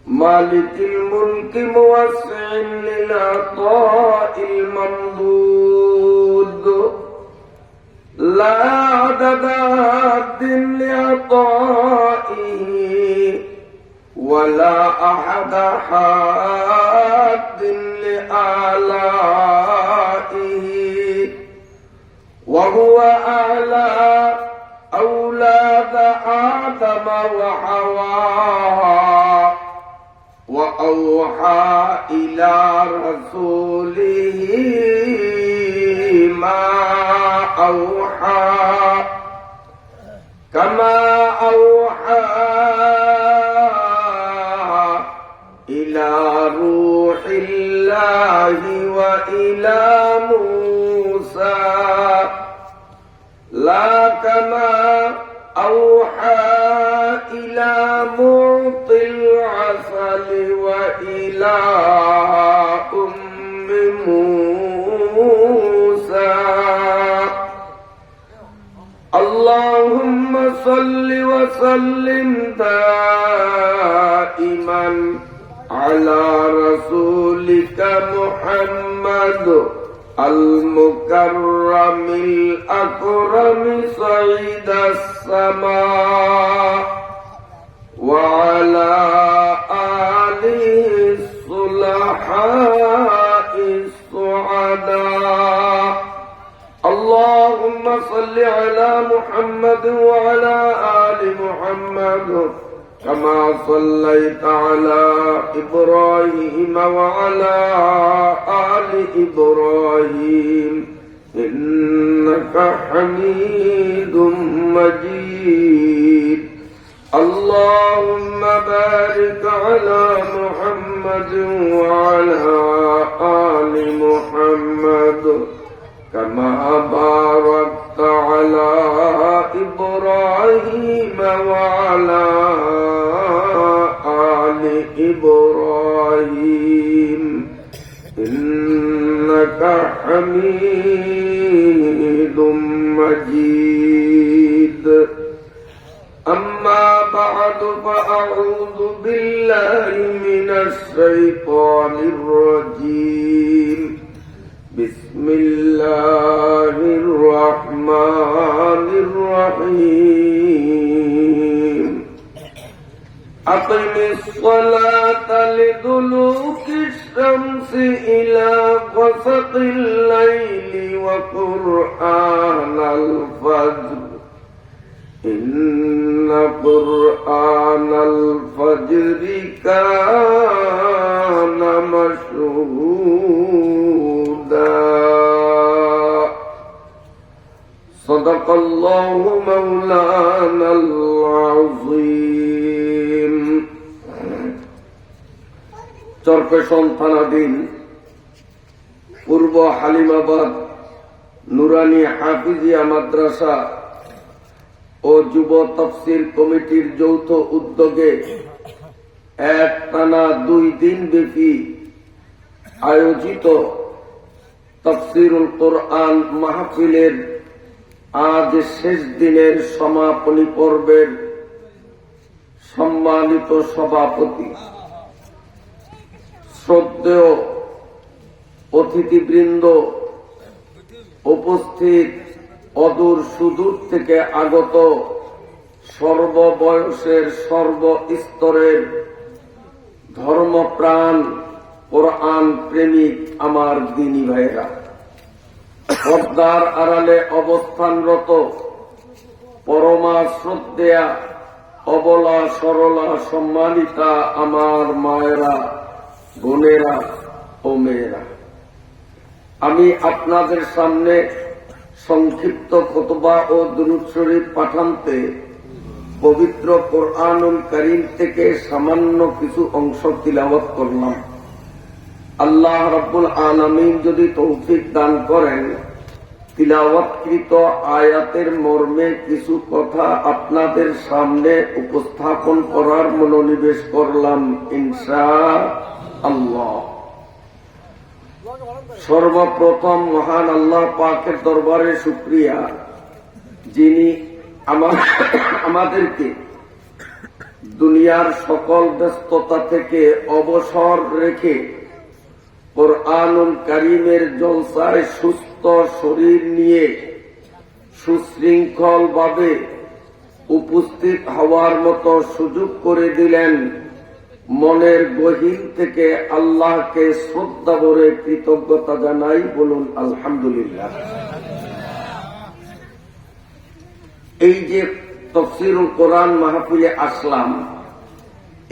مالك الملك موسع للعطاء الممدود لا عدد حد لعطائه ولا أحد حاد لآلائه وهو أعلى أولاد آدم وحواء وأوحى إلى رسوله ما أوحى كما أوحى إلى روح الله وإلى موسى لا كما أوحى إلى معطي العسل وإلى أم موسى اللهم صل وسلم دائما على رسولك محمد المكرم الأكرم صعيد السماء وعلى آله الصلحاء السعداء اللهم صل على محمد وعلى آل محمد كما صليت على إبراهيم وعلى آل إبراهيم إنك حميد مجيد اللهم بارك على محمد وعلى آل محمد كما باركت على إبراهيم وعلى آل إبراهيم إنك حميد مجيد أما بعد فأعوذ بالله من الشيطان الرجيم بسم الله الرحمن الرحيم أقم الصلاة لدلوك الشمس إلى غسق الليل وقرآن الفجر إن قرآن الفجر كان مشهودا صدق الله مولانا العظيم চরপেশন থানাধীন পূর্ব হালিমাবাদ নুরানি হাফিজিয়া মাদ্রাসা ও যুব তাফসীর কমিটির যৌথ উদ্যোগে একটানা 2 দিন ব্যাপী আয়োজিত তাফসীরুল কোরআন মাহফিলের আজ শেষ দিনের সমাপনী পর্বের সম্মানিত সভাপতি, শ্রদ্ধেয় অতিথিবৃন্দ, উপস্থিত অদূর সুদূর থেকে আগত সর্ববয়সের সর্বস্তরের ধর্মপ্রাণ কোরআন প্রেমিক আমার দিনী ভাইরা, পর্দার আড়ালে অবস্থানরত পরমা শ্রদ্ধেয়া অবলা সরলা সম্মানিতা আমার মায়েরা, বোনেরা ও মেয়েরা, আমি আপনাদের সামনে সংক্ষিপ্ত খুতবা ও দুরূদ শরীফ পাঠান্তে পবিত্র কোরআনুল কারীম থেকে সামান্য কিছু অংশ তিলাওয়াত করলাম। আল্লাহ রাব্বুল আলামিন যদি তৌফিক দান করেন, তিলাওয়াতকৃত আয়াতের মর্মে কিছু কথা আপনাদের সামনে উপস্থাপন করার মনোনিবেশ করলাম ইনশাআল্লাহ। সর্বপ্রথম মহান আল্লাহ পাকের দরবারে শুকরিয়া, যিনি আমাদেরকে দুনিয়ার সকল ব্যস্ততা থেকে অবসর রেখে কোরআনুল কারীমের জলসায় সুস্থ শরীর নিয়ে সুশৃঙ্খল ভাবে উপস্থিত হওয়ার মতো সুযোগ করে দিলেন। মনের গহীন থেকে আল্লাহকে শ্রদ্ধা ভরে কৃতজ্ঞতা জানাই, বলুন আলহামদুলিল্লাহ। এই যে তাফসীরুল কোরআন মাহফিলে আসলাম,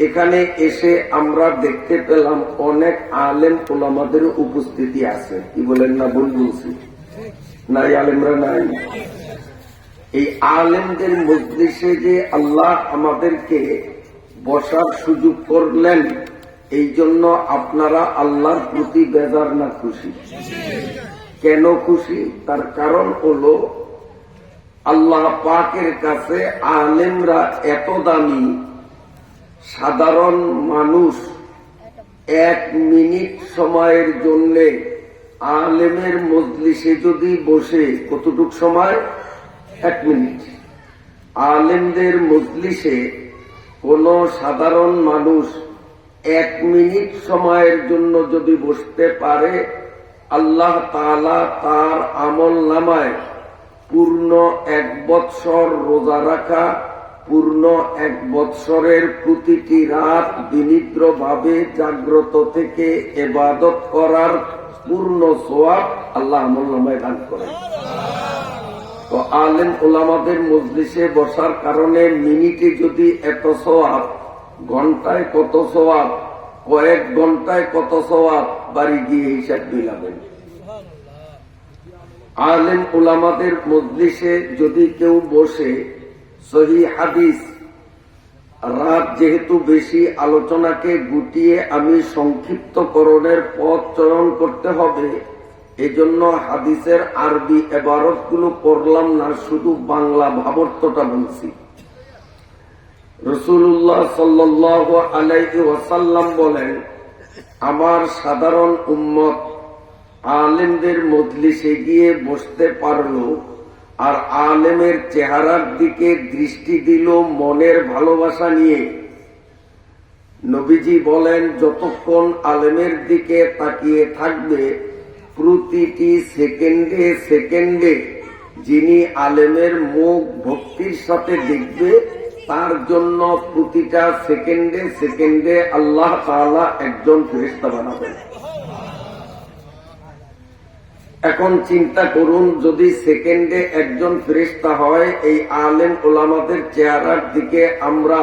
এখানে এসে আমরা দেখতে পেলাম অনেক আলেম ওলামাদের উপস্থিতি আছে। কি বলেন না? বলছি নাই, আলেমরা নাই। এই আলেমদের মজলিসে যে আল্লাহ আমাদেরকে বসার সুযোগ করলেন, এই জন্য আপনারা আল্লাহর প্রতি বেজার না খুশি? কেন খুশি? তার কারণ হলো আল্লাহ পাকের কাছে আলেমরা এত দামি, সাধারণ মানুষ 1 মিনিট সময়ের জন্য আলেমের মজলিসে যদি বসে, কতটুক সময়? 1 মিনিট। আলেমদের মজলিসে কোন সাধারণ মানুষ 1 মিনিট সময়ের জন্য যদি বসতে পারে, আল্লাহ তাআলা তার আমল নামায় পূর্ণ 1 বৎসর রোজা রাখা, পূর্ণ 1 বৎসরের প্রতিটি রাত বিনিদ্রভাবে জাগ্রত থেকে ইবাদত করার পূর্ণ সওয়াব আল্লাহ আমল নামায় দান করেন। তো আলেম ওলামাদের মজলিসে বসার কারণে মিনিটে যদি এত সওয়াব, ঘন্টায় কত সওয়াব, কয়েক ঘন্টায় কত সওয়াব, বাড়ি গিয়ে হিসাব মিলাবেন। আলেম ওলামাদের মজলিসে যদি কেউ বসে, সহিহ হাদিস, রাত যেহেতু বেশি, আলোচনাকে গুটিয়ে আমি সংক্ষিপ্তকরণের পথ চয়ন করতে হবে, এজন্য হাদিসের আরবি ইবারত গুলো পড়লাম না, শুধু বাংলা ভাবার্থটা বলছি। রাসূলুল্লাহ সাল্লাল্লাহু আলাইহি ওয়াসাল্লাম বলেন, আমার সাধারণ উম্মত আলেমদের মজলিসে গিয়ে বসতে পারলো আর আলেমের চেহারার দিকে দৃষ্টি দিল মনের ভালোবাসা নিয়ে। নবীজি বলেন, যতক্ষণ আলেমের দিকে তাকিয়ে থাকবে, প্রতিটি সেকেন্ডে সেকেন্ডে যিনি আলেমের মুখ ভক্তির সাথে দেখবে, তার জন্য প্রতিটা সেকেন্ডে সেকেন্ডে আল্লাহ তাআলা একজন ফেরেশতা বানাবেন। এখন চিন্তা করুন, যদি সেকেন্ডে একজন ফেরেশতা হয়, এই আলেম ওলামাদের চেহারার দিকে আমরা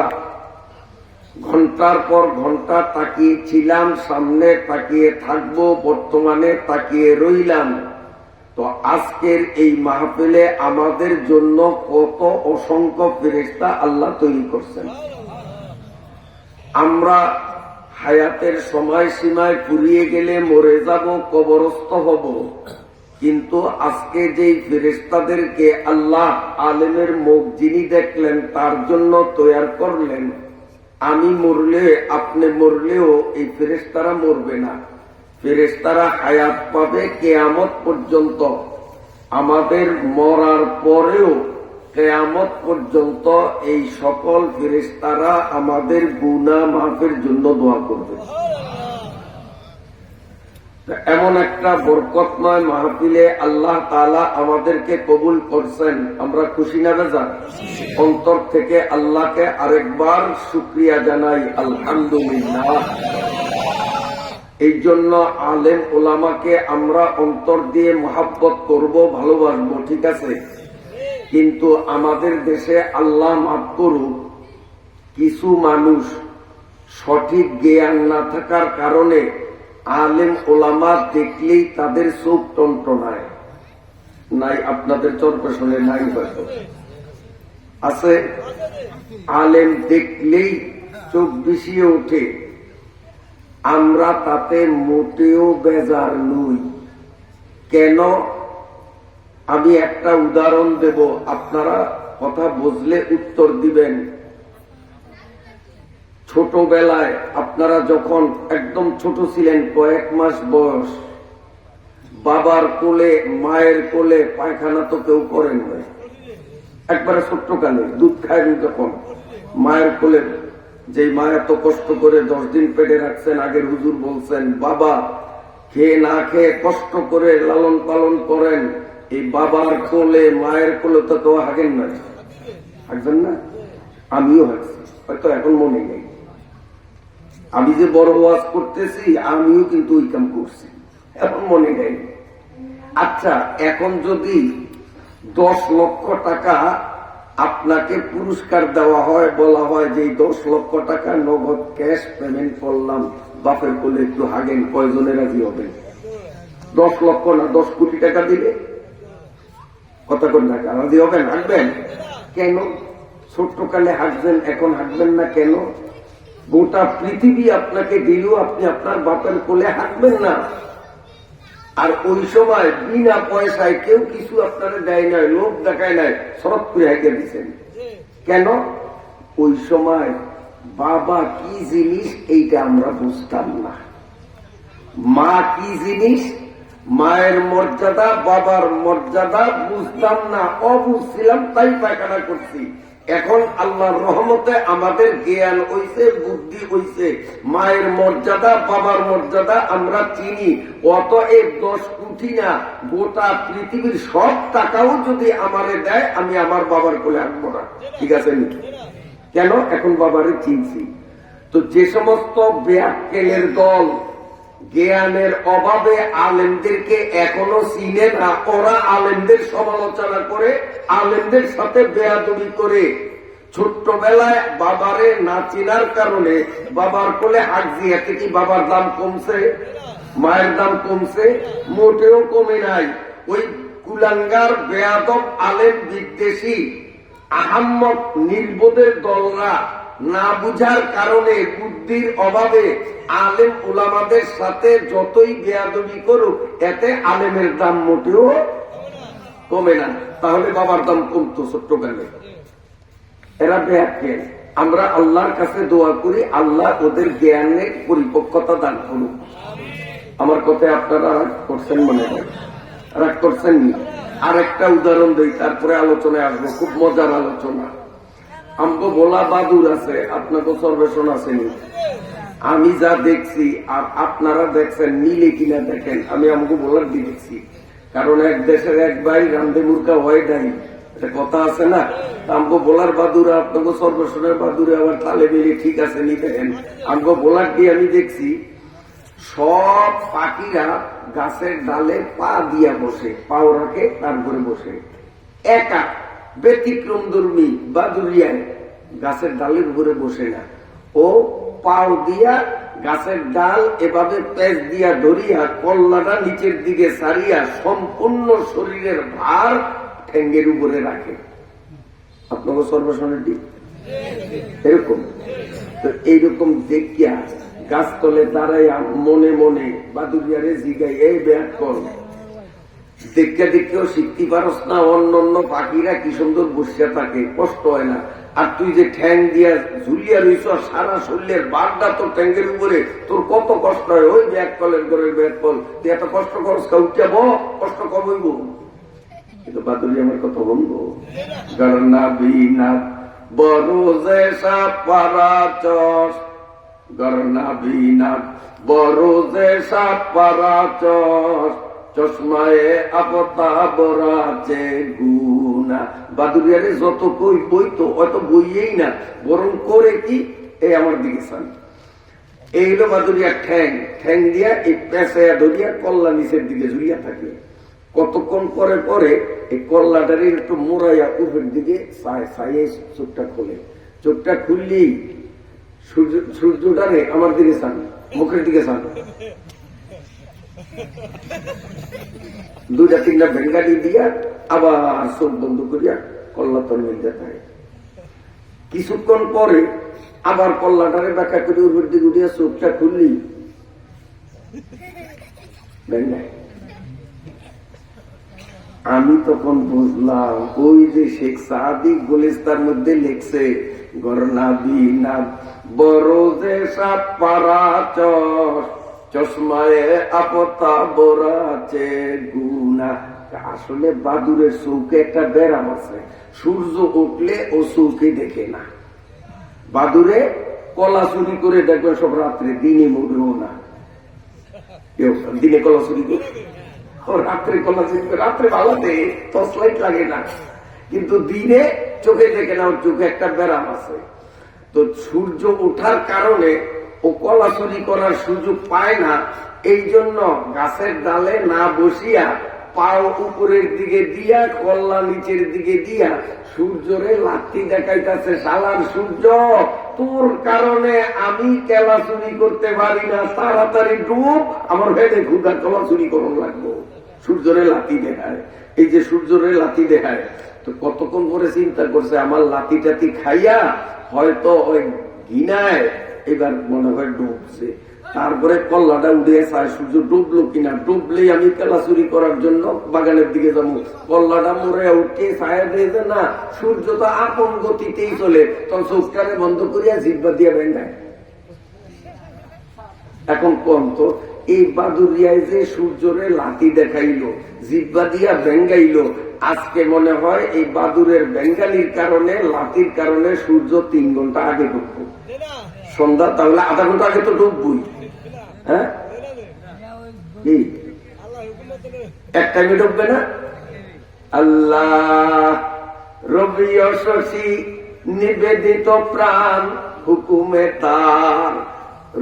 ঘন্টার পর ঘন্টা তাকিয়েছিলাম, সামনে তাকিয়ে থাকবো, বর্তমানে তাকিয়ে রইলাম, তো আজকের এই মাহফিলে আমাদের জন্য কত অসংখ্য ফেরেশতা আল্লাহ তৈরি করছেন। আমরা হায়াতের সময় সীমায় ফুরিয়ে গেলে মরে যাব, কবরস্থ হব, কিন্তু আজকে যেই ফেরেশতাদেরকে আল্লাহ আলেমের মুখ যিনি দেখলেন তার জন্য তৈরি করলেন, আমি মরলে, আপনি মরলেও এই ফেরেশতারা মরবে না। ফেরেশতারা হায়াত পাবে কিয়ামত পর্যন্ত। আমাদের মরার পরেও কিয়ামত পর্যন্ত এই সকল ফেরেশতারা আমাদের গুনাহ মাফের জন্য দোয়া করবে। এমন একটা বরকতময় মাহফিলে আল্লাহ তাআলা আমাদেরকে কবুল করছেন, আমরা খুশি না বেজার? অন্তর থেকে আল্লাহকে আরেকবার শুকরিয়া জানাই, আলহামদুলিল্লাহ। এই জন্য আলেম ওলামাকে আমরা অন্তর দিয়ে মহাব্বত করব, ভালোবাসবো, ঠিক আছে? কিন্তু আমাদের দেশে আল্লাহ মাফ করুক, কিছু মানুষ সঠিক জ্ঞান না থাকার কারণে আলেম ওলামা দেখলেই তাদের চোখ টনটনায়। নাই আপনাদের চরপেশনে নাই, হয়তো আছে। আলেম দেখলেই চোখ বিষিয়ে ওঠে। আমরা তাতে মোটেও বেজার নই। কেন? আমি একটা উদাহরণ দেব, আপনারা কথা বুঝলে উত্তর দিবেন। ছোটবেলায় আপনারা যখন একদম ছোট ছিলেন, কয়েক মাস বয়স, বাবার কোলে মায়ের কোলে পায়খানা তো কেউ করেন না। একবারে ছোট্টকালে দুধ খায় যখন মায়ের কোলে যে মা এত কষ্ট করে 10 দিন পেটে রাখছেন, আগের হুজুর বলছেন বাবা খেয়ে না খেয়ে কষ্ট করে লালন পালন করেন, এই বাবার কোলে মায়ের কোলে তো কেউ হাগেন না, হাগবেন না? আমিও হাগছি, হয়তো এখন মনে নেই। আমি যে বড় ওয়াজ করতেছি আমিও কিন্তু ওই কাম করছি, এখন মনে নেই। আচ্ছা, এখন যদি 10 লক্ষ টাকা আপনাকে পুরস্কার দেওয়া হয়, বলা হয় যে 10 লক্ষ টাকা নগদ ক্যাশ পেমেন্ট করলাম, বাপের কোলে একটু হাগেন, কয়জনের রাজি হবেন? 10 লক্ষ না 10 কোটি টাকা দিলে কথা কোন টাকা রাজি হবেন? হাঁটবেন কেন? ছোট্টকালে হাঁটবেন, এখন হাঁটবেন না কেন? গোটা পৃথিবী আপনাকে দিলেও আপনি আপনার বাপের কোলে হাঁটবেন না। আর ওই সময় বিনা পয়সায় কেউ কিছু আপনারা দেয় নাই, লোক দেখায় নাই, শরৎ করে হাঁকে দিচ্ছেন কেন? ওই সময় বাবা কি জিনিস এইটা আমরা বুঝতাম না, মা কি জিনিস, মায়ের মর্যাদা বাবার মর্যাদা বুঝতাম না, অবুঝছিলাম, তাই পায়খানা করছি। এখন আল্লাহর রহমতে আমাদের জ্ঞান হইছে, বুদ্ধি হইছে, মায়ের মর্যাদা বাবার মর্যাদা আমরা চিনি। অতএব 10 কোটি না, গোটা পৃথিবীর সব টাকাও যদি আমারে দেয় আমি আমার বাবার কোলে আনবো না, ঠিক আছে নাকি? কেন? এখন বাবারে চিনছি। তো যে সমস্ত বেয়াক্কেলের দল জ্ঞানের অভাবে আলেমদেরকে এখনো চিনে না, ওরা আলেমদের সমালোচনা করে, আলেমদের সাথে বেয়াদবি করে, ছোট্টবেলায় বাবারে না চিনার কারণে বাবার কোলে হাত দিয়ে কি বাবার দাম কমছে? মায়ের দাম কমছে? মোটেও কমে নাই। ওই কুলাঙ্গার বেয়াদব আলেম বিদ্বেষী আহাম্মক নির্বোধের দলরা না বুঝার কারণে, বুদ্ধির অভাবে আলেম ওলামাদের সাথে যতই বেয়াদবি করুক, এতে আলেমের দাম মোটেও কমে না। তাহলে বাবার দাম কমতো ছোট্টকালে? এরা বেয়াক্কেল। আমরা আল্লাহর কাছে দোয়া করি আল্লাহ ওদের জ্ঞানের পরিপক্কতা দান করুক। আমার কথায় আপনারা রাগ করছেন মনে হয়? রাগ করছেন নি? আর একটা উদাহরণ দিই, তারপরে আলোচনায় আসবো, খুব মজার আলোচনা। আমগো বলা বাদুর আছে, আপনাকে সর্বেশন আসেনি। আমি যা দেখছি আর আপনারা দেখছেন মিলে কিনা দেখেন। আমি আমগো বলার দেখছি, কারণ এক দেশের এক ভাই রান্ধে মুরগা হয় নাই, এটা কথা আছে না? আমগো বলার বাদুরা আপনাকে সর্বেশনের বাদুরে আবার তালে মিলে ঠিক আছে নি দেখেন। আমগো বলার দিয়ে আমি দেখছি সব পাখিরা গাছের ডালে পা দিয়া বসে, পাও রাখে, তারপরে বসে। একা ব্যতিক্রম ধর্মী বাদুরিয়ায় গাছের ডালের উপরে বসে না, ও পাও দিয়া গাছের ডাল এভাবে পেঁচ দিয়া ধরিয়া কল্লাটা নিচের দিকে সারিয়া সম্পূর্ণ শরীরের ভার ঠ্যাঙ্গের উপরে রাখে। আপনাকে সর্বসনের দিক এরকম। তো এইরকম দেখিয়া গাছতলে দাঁড়াইয়া মনে মনে বাদুরিয়ারে জিগাই, এই ব্যাগ কর, দেখতে দেখতেও শিখতে পারস না অন্য অন্য পাখিরা কি সুন্দর বসিয়া থাকে, কষ্ট হয় না? আর তুই যে ঠ্যাং দিয়া ঝুলিয়া রইছ, সারা শরীরের বারটা তোর ঠ্যাঙ্গের উপরে, তোর কত কষ্ট হয়। ওই ব্যাগ কলের ঘরের ব্যাগ কল, তুই এত কষ্ট করস, উঠাব কষ্ট কমইব। কিন্তু বাদুরি আমার কথা বলবো, গরনা বিনা বড় যে সাপারা চস, গরনা বিনা বড় যে সাপারা চস, চশমায় আপতা বরাচে গুনা। বাদুরিয়ারে যত কই বই তো অত বইয়েই না, বরং করে কি, এই আমার দিকে চান। এই হলো বাদুরিয়ার ঠ্যাং। ঠ্যাং দিয়া এই পেঁচাইয়া ধরিয়া কল্লা নিচের দিকে ঝুলিয়া থাকে। কতক্ষণ পরে পরে এই কল্লাটারে একটু মোড়াইয়া উপরের দিকে চাইয়ে চোখটা খোলে। চোখটা খুললেই সূর্যটারে আমার দিকে চান, মুখের দিকে চান, 2-3টা ভেঙ্গাটি দিয়া আবার চোখ বন্ধ করিয়া কল্লা তন্মিল দেখায়। কিছুক্ষণ পরে আবার কল্লাটারে ব্যাখ্যা করে উপর দিকে উঠিয়া চোখটা খুললি ভেঙ্গায়। আমি তখন বুঝলাম ওই যে শেখ সাদিক গুলিস্তার মধ্যে লিখছে, গরনা বিনা বড় যে সাত পারা চস, চশমায় আপতা বরাচে গুনা। আসলে বাদুরের চৌকে একটা ব্যারাম আছে, সূর্য উঠলে ও চৌকে দেখে না। বাদুরে কলা চুরি করে দেখবেন সব রাত্রে, দিনে মরেও না। কেউ দিনে কলা চুরি করে, রাত্রে কলা চুরি করে, রাত্রে ভালোতে টর্চ লাইট লাগে না, কিন্তু দিনে চোখে দেখে না, ওর চোখে একটা ব্যারাম আছে। তো সূর্য ওঠার কারণে ও কলা চুরি করার সুযোগ পায় না। এই জন্য গাছের ডালে না বসিয়া পাও উপরের দিকে দিয়া, কল্লা নিচের দিকে দিয়া সূর্যরে লাঠি দেখাইতেছে, শালার সূর্য, তোর কারণে আমি কেলা চুরি করতে পারি না, তাড়াতাড়ি ডুব, আমার ভেদে ক্ষুদা কলা চুরি করুন লাগবো। সূর্যরে লাঠি দেখায়, এই যে সূর্যরে লাঠি দেখায়। তো কতক্ষণ করে চিন্তা করছে, আমার লাঠি টাতি খাইয়া হয়তো ওই ঘৃণায় এবার মনে হয় ডুবছে। তারপরে কল্লাটা উঠে চায় সূর্য ডুবলো কিনা, ডুবলেই আমি কেলা চুরি করার জন্য বাগানের দিকে যাবো। কল্লাটা মরে উঠে ছায়া দিয়েছে না, সূর্য তো আপন গতিতেই চলে, তখন চোখটারে বন্ধ করিয়া জিব্বা দিয়া বেঙ্গায়। এখন কোন তো এই বাদুরিয়ায় যে সূর্যরে লাঠি দেখাইলো, জিব্বা দিয়া বেঙ্গাইলো, আজকে মনে হয় এই বাদুরের বেঙ্গালির কারণে, লাঠির কারণে সূর্য 3 ঘন্টা আগে ডুববো সন্ধ্যা, তাহলে আধা ঘন্টা আগে তো ডুববই। হ্যাঁ, এক টাইমে ডুববে না। আল্লাহ রবি ও শশী নিবেদিত প্রাণ হুকুমে তার।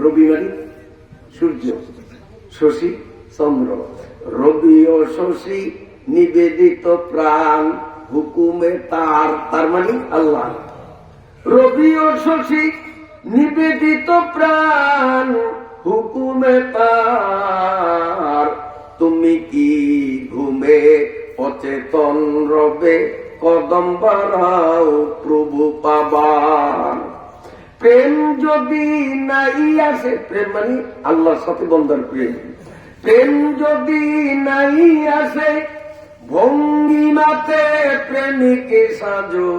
রবি মানে সূর্য, শশী চন্দ্র, রবি ও শশী নিবেদিত প্রাণ হুকুমে তার, তার মানে আল্লাহ। রবি ও শশী নিবেদিত প্রাণ হুকুমে তার, তুমি কি ঘুমে অচেতন রবে কদম বাড়াও প্রভু পাবার। প্রেম যদি নাই আসে, প্রেম মানে আল্লাহর সাথে বন্দার প্রেম, প্রেম যদি নাই আসে ভঙ্গিমাতে প্রেমিকে সাজো,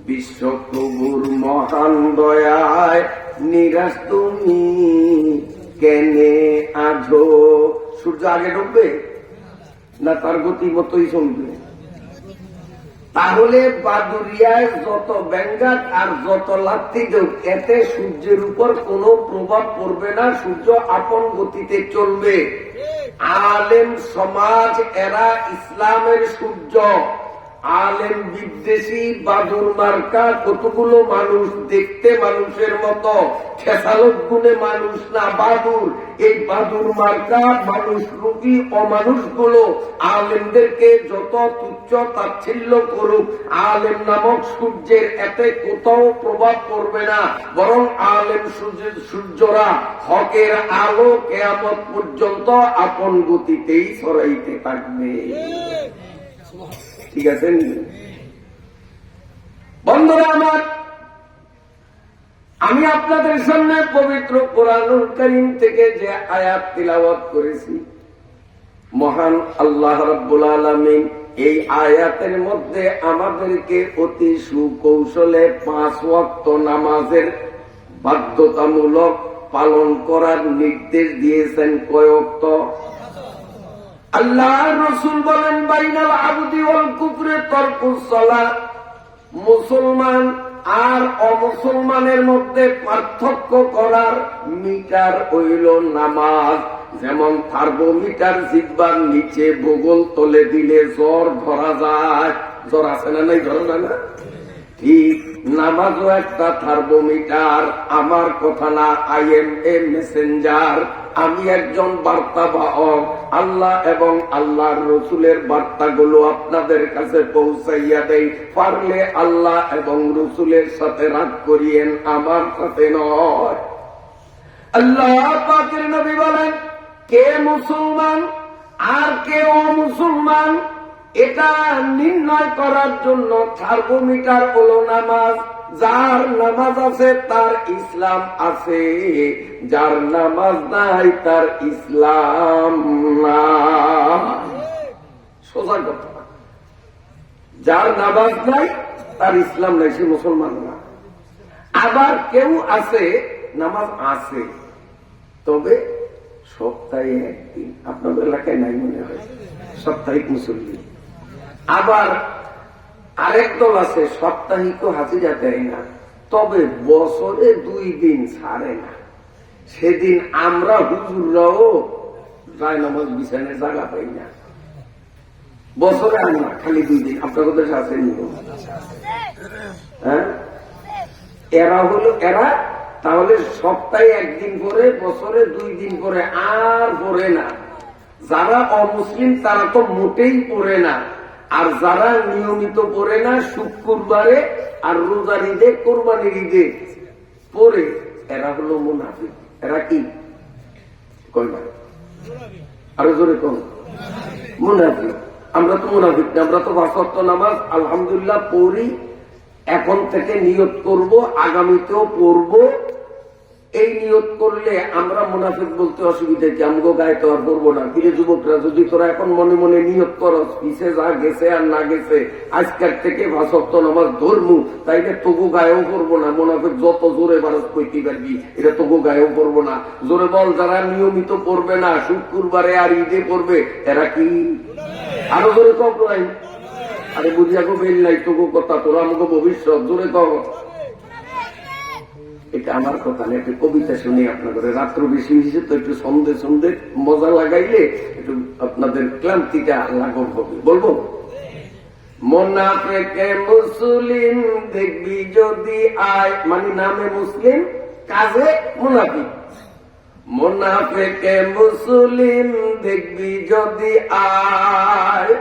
বিশ্বপ্রভুর মহান দয়ায় নিরাশ তুমি কেনে আজো। সূর্য আগে ডুববে না তার গতি মতোই চলবে? তাহলে বাদুরিয়ায় যত ব্যঙ্গাক আর যত লাথি দেব, এতে সূর্যের উপর কোনো প্রভাব পড়বে না, সূর্য আপন গতিতে চলবে। আলেম সমাজ এরা ইসলামের সূর্য, আলেম বিদ্বেষী বাদুর মার্কা কতগুলো মানুষ, দেখতে মানুষের মতো, ঠেসালত গুণে মানুষ না, বাদুর। এই বাদুর মার্কা মানুষ রূপী অমানুষগুলো আলেমদেরকে যত তুচ্ছ তাচ্ছিল্য করুক, আলেম নামক সূর্যের এতে কোথাও প্রভাব পড়বে না, বরং আলেম সূর্যরা হকের আলো কিয়ামত পর্যন্ত আপন গতিতেই ছড়াইতে থাকবে। ঠিক আছে বন্ধুরা আমার, আমি আপনাদের সামনে পবিত্র কোরআনুল কারীম থেকে যে আয়াত তিলাওয়াত করেছি, মহান আল্লাহ রাব্বুল আলামিন এই আয়াতের মধ্যে আমাদেরকে অতি সুকৌশলে 5 ওয়াক্ত নামাজের বাধ্যতামূলক পালন করার নির্দেশ দিয়েছেন। কয় ওয়াক্ত? আল্লাহর রাসূল বলেন, বাইনাল আবদি ওয়াল কুফরি তারকুস সালাত, মুসলমান আর অমুসলমানের মধ্যে পার্থক্য করার মিটার হইল নামাজ। যেমন থার্মোমিটার জিহ্বার নিচে বগল তলে দিলে জ্বর ধরা যায়, জ্বর আছে না নাই, ধরা যায় না? ঠিক নামাজও একটা থার্মোমিটার। আমার কথা না, আই এম এ মেসেঞ্জার, আমি একজন বার্তা বাহক। আল্লাহ এবং আল্লাহর রসুলের বার্তাগুলো আপনাদের কাছে পৌঁছাইয়া দেই। পারলে আল্লাহ এবং রসুলের সাথে রাগ করিয়েন, আমার সাথে নয়। আল্লাহ পাকের নবী বলেন, কে মুসলমান আর কে অমুসলমান এটা নির্ণয় করার জন্য থার্মোমিটার হলো নামাজ। যার নামাজ আছে তার ইসলাম আছে, যার নামাজ নাই তার ইসলাম না। সোজা কথা, যার নামাজ নাই তার ইসলাম নাই, সে মুসলমান না। আবার কেউ আছে নামাজ আছে, তবে সপ্তাহে একদিন, আপনাদের এলাকায় নাই মনে হয়, সাপ্তাহিক মুসল্লি। আবার আরেক দল আছে সাপ্তাহিক হাজিরা দেয় না, তবে বছরে 2 দিন ছাড়ে না। সেদিন আমরা হুজুররাও যায় নামাজ বিছানের জায়গা পাই না। বছরে আমরা খালি 2 দিন। আপনাদের দেশে আছে নি? হ্যাঁ, এরা তাহলে সপ্তাহে 1 দিন করে, বছরে 2 দিন করে, আর পড়ে না। যারা অমুসলিম তারা তো মোটেই পড়ে না, আর যারা নিয়মিত পড়ে না শুক্রবারে আর রোজার ঈদে, কোরবানির ঈদে পড়ে, এরা হলো মুনাফিক। এরা কি কইবা? আরো জোরে কোন? মুনাফিক। আমরা তো মুনাফিক না, আমরা তো 5 ওয়াক্ত নামাজ আলহামদুলিল্লাহ পড়ি। এখন থেকে নিয়ত করব, আগামীতেও পড়ব। এই নিয়ত করলে আমরা মুনাফিক বলতে অসুবিধা কি? আমগো গায়ে তো আর পড়বো না। ফিরে যুবকরা, যদি তোরা এখন মনে মনে নিয়ত করস, পিছে যা গেছে আর না গেছে, আজকের থেকে 5 ওয়াক্ত নামাজ ধরমু, তাইলে তবু গায়েও পড়বো না। মুনাফিক যত জোরে বারস কইতে পারবি, এটা তবু গায়েও পড়বো না। জোরে বল, যারা নিয়মিত পড়বে না, শুক্রবারে আর ঈদে পড়বে, এরা কি? আরো জোরে কম নাই? আরে বুঝিয়া গো বেল নাই তবু কথা, তোরা আমাকে ভবিষ্যৎ। জোরে কম। এটা আমার কথা না, একটু কবিতা শুনি আপনাদের। রাত্র বেশি হয়েছে তো একটু সন্ধে সন্ধে মজা লাগাইলে একটু আপনাদের ক্লান্তিটা লাঘব হবে। বলবো, মুনাফিকে মুসলিম দেখবি যদি আয়, মানে নামে মুসলিম কাজে মুনাফিক। মুনাফিকে মুসলিম দেখবি যদি আয়,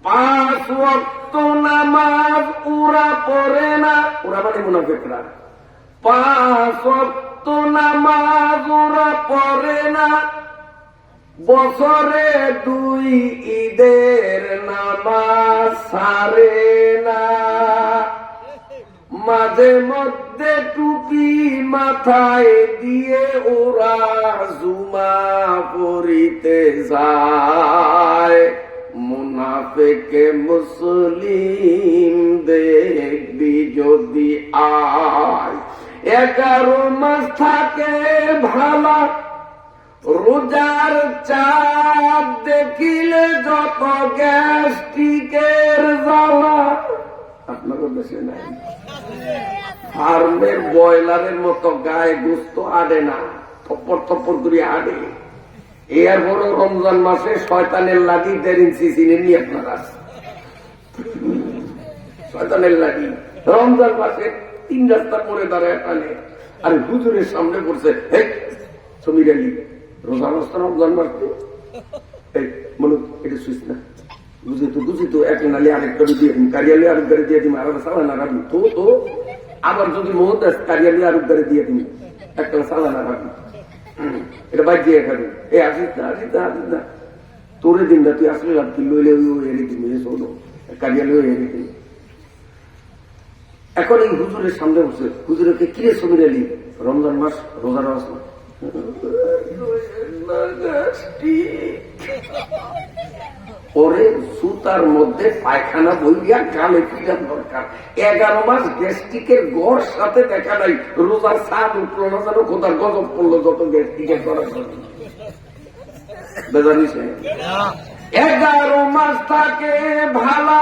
5 ওয়াক্ত নামাজ ওরা পড়ে না। ওরা মানে মুনাফিকরা। 5 ওয়াক্ত নামাজ ওরা পড়ে না, বছরে 2 ঈদের নামাজ ছাড়ে না, মাঝে মধ্যে টুপি মাথায় দিয়ে ওরা জুমা পড়িতে যায়। মুনাফিকে মুসলিম দেখবি যদি আয়, 11 মাস থাকে ভালা, রোজার চাঁদ দেখিলে যত গ্যাস্ট্রিকের জ্বালা। আপনাদের দেশে নাই? ফার্মের ব্রয়লারের মতো গায়ে গোস্ত আড়ে না, থপ্পর থপ্পর করে আড়ে। এরপরও রমজান মাসে শয়তানের লাঠি 1.5 ইঞ্চি চিনেননি আপনারা? শয়তানের লাঠি রমজান মাসে 3 রাস্তার মোড়ে দাঁড়ায় টানে। আর হুজুরের সামনে পড়ছে, এই সমীর আলী রোজা রাস্তা রমজান মাসে মনে এটা সুইস না, বুঝি তো এক নালে আরেকটা দিয়ে দিন, কারিয়ালে আরেক গাড়ি দিয়ে দিন, আর সালানা রাখবি তো। আবার যদি মহত কারিয়ালে আরেক গাড়ি দিয়ে দিন, একটা সালানা রাখবি, এটা বাইক দিয়ে খাবি। এই আসিস না তোরে দিন না, তুই আসলে লাভ কি লইলে এনে দিবি, কারিয়ালে এনে দিবি। এখন এই হুজুরের সামনে বসে, হুজুরকে কিরে সমীর আলী রমজান মাস রোজার মাস না, পরে সুতার মধ্যে পায়খানা বইয়া গালে ফিরার দরকার। 11 মাস গ্যাস্ট্রিকের গড় সাথে দেখা নাই, রোজার সাদ উঠলো না, যেন কোথার গজব পড়লো যত গ্যাস্ট্রিকের করার জন্য। 11 মাস থাকে ভালা,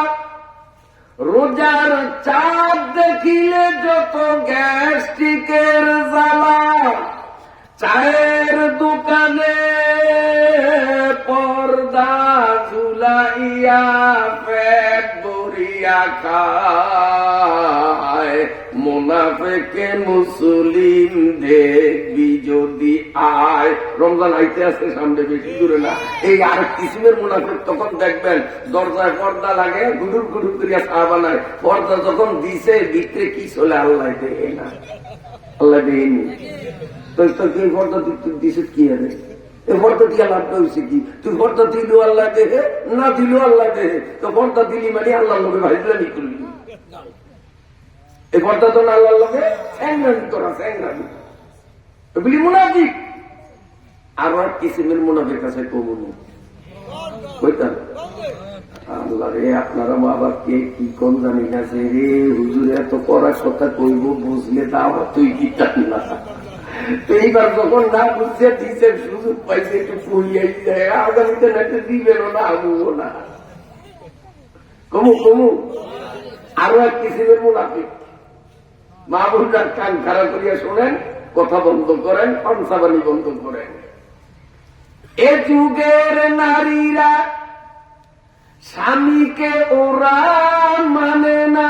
রোজার চাঁদ দেখিলে যত গ্যাস্ট্রিকের জ্বালা, চায়ের দোকানে পর্দা ঝুলাইয়া পেট ভরিয়া খায়। মুনাফিকে মুসলিম দেখবি যদি আয়। রমজান আইতে আছে সামনে, বেশি দূরে না। এই আরেক কিসিমের মুনাফিক তখন দেখবেন দরজায় পর্দা লাগে, গুডুর গুডুর করিয়া চা বানায়। পর্দা যখন দিছে ভিতরে কি চলে আল্লাহ দেয় না, আল্লাহ দেয়নি। তুই পর্দা দিস কি হবে? এই পর্দা দিয়ে লাভটা হয়েছে কি? তুই পর্দা দিল আল্লাহ দেহে, না দিল আল্লাহ দেহে। তো পর্দা দিলি মানে আল্লাহর লোকে ভাইজলামি করলি। এই পর্দা তো না আল্লাহর লোকে স্যাংরামি করা, স্যাংরামি বলি মুনাফিক। আরো এক কিসিমের মুনাফিক আছে কমনি, বুঝতাম? আল্লাহ রে, আপনারা আবার কে কি কোন জানি না রে, হুজুর এত করার কথা কইব, বুঝলে তা আবার তুই কি জানি না। এইবার যখন না বুঝছে দিচ্ছে, সুযোগ পাইছে একটু পড়িয়াই যায়, আগামীতে একটা দিবেন না, আবুও না। কমু আরো এক কিসিমের মুনাফিক, মা বোনরা কান খাড়া করিয়া শোনেন, কথা বন্ধ করেন, পাঞ্চাবানি বন্ধ করেন। এ যুগের নারীরা স্বামীকে ওরা মানে না,